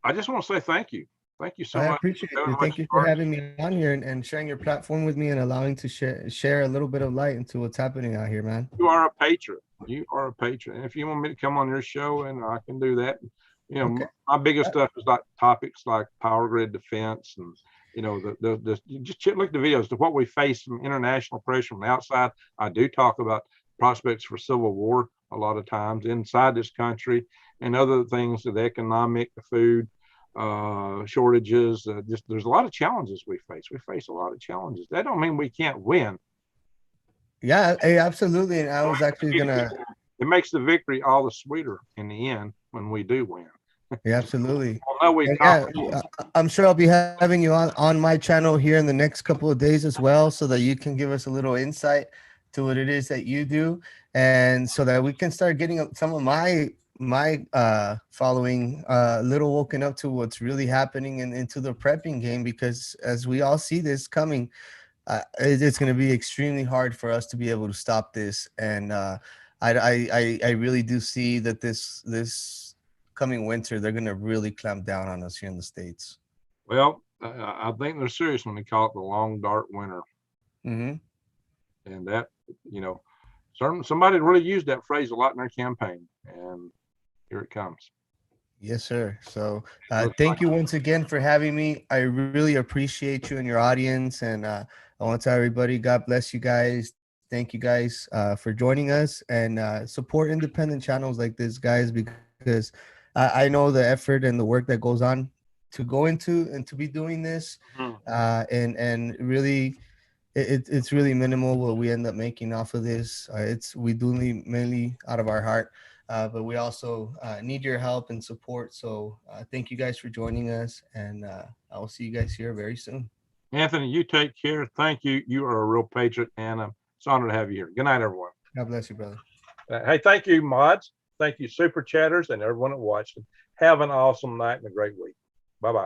I just want to say thank you. Thank you so much. I appreciate it. Thank you for having me on here and sharing your platform with me and allowing to share a little bit of light into what's happening out here, man. You are a patron. And if you want me to come on your show, and I can do that. Okay. My biggest stuff is like topics like power grid defense and just look at the videos to what we face from international pressure from the outside. I do talk about prospects for civil war a lot of times inside this country and other things, the economic, the food shortages. There's a lot of challenges we face. We face a lot of challenges. That don't mean we can't win. Yeah, absolutely. And I was actually it makes the victory all the sweeter in the end when we do win. Yeah, absolutely. I'm sure I'll be having you on my channel here in the next couple of days as well, so that you can give us a little insight to what it is that you do, and so that we can start getting some of my following a little woken up to what's really happening into the prepping game, because as we all see this coming, it's going to be extremely hard for us to be able to stop this. And I really do see that this coming winter, they're going to really clamp down on us here in the States. Well, I think they're serious when they call it the long dark winter. Mm-hmm. And that, somebody really used that phrase a lot in their campaign, and here it comes. Yes, sir. So thank you once again for having me. I really appreciate you and your audience. And I want to tell everybody, God bless you guys. Thank you guys for joining us, and support independent channels like this, guys, because I know the effort and the work that goes on to go into and to be doing this. And really, it's really minimal what we end up making off of this. We do mainly out of our heart. But we also need your help and support. So thank you guys for joining us, and I will see you guys here very soon. Anthony, you take care. Thank you. You are a real patriot, and it's an honor to have you here. Good night, everyone. God bless you, brother. Hey, thank you, mods. Thank you, super chatters, and everyone that watched. Have an awesome night and a great week. Bye-bye.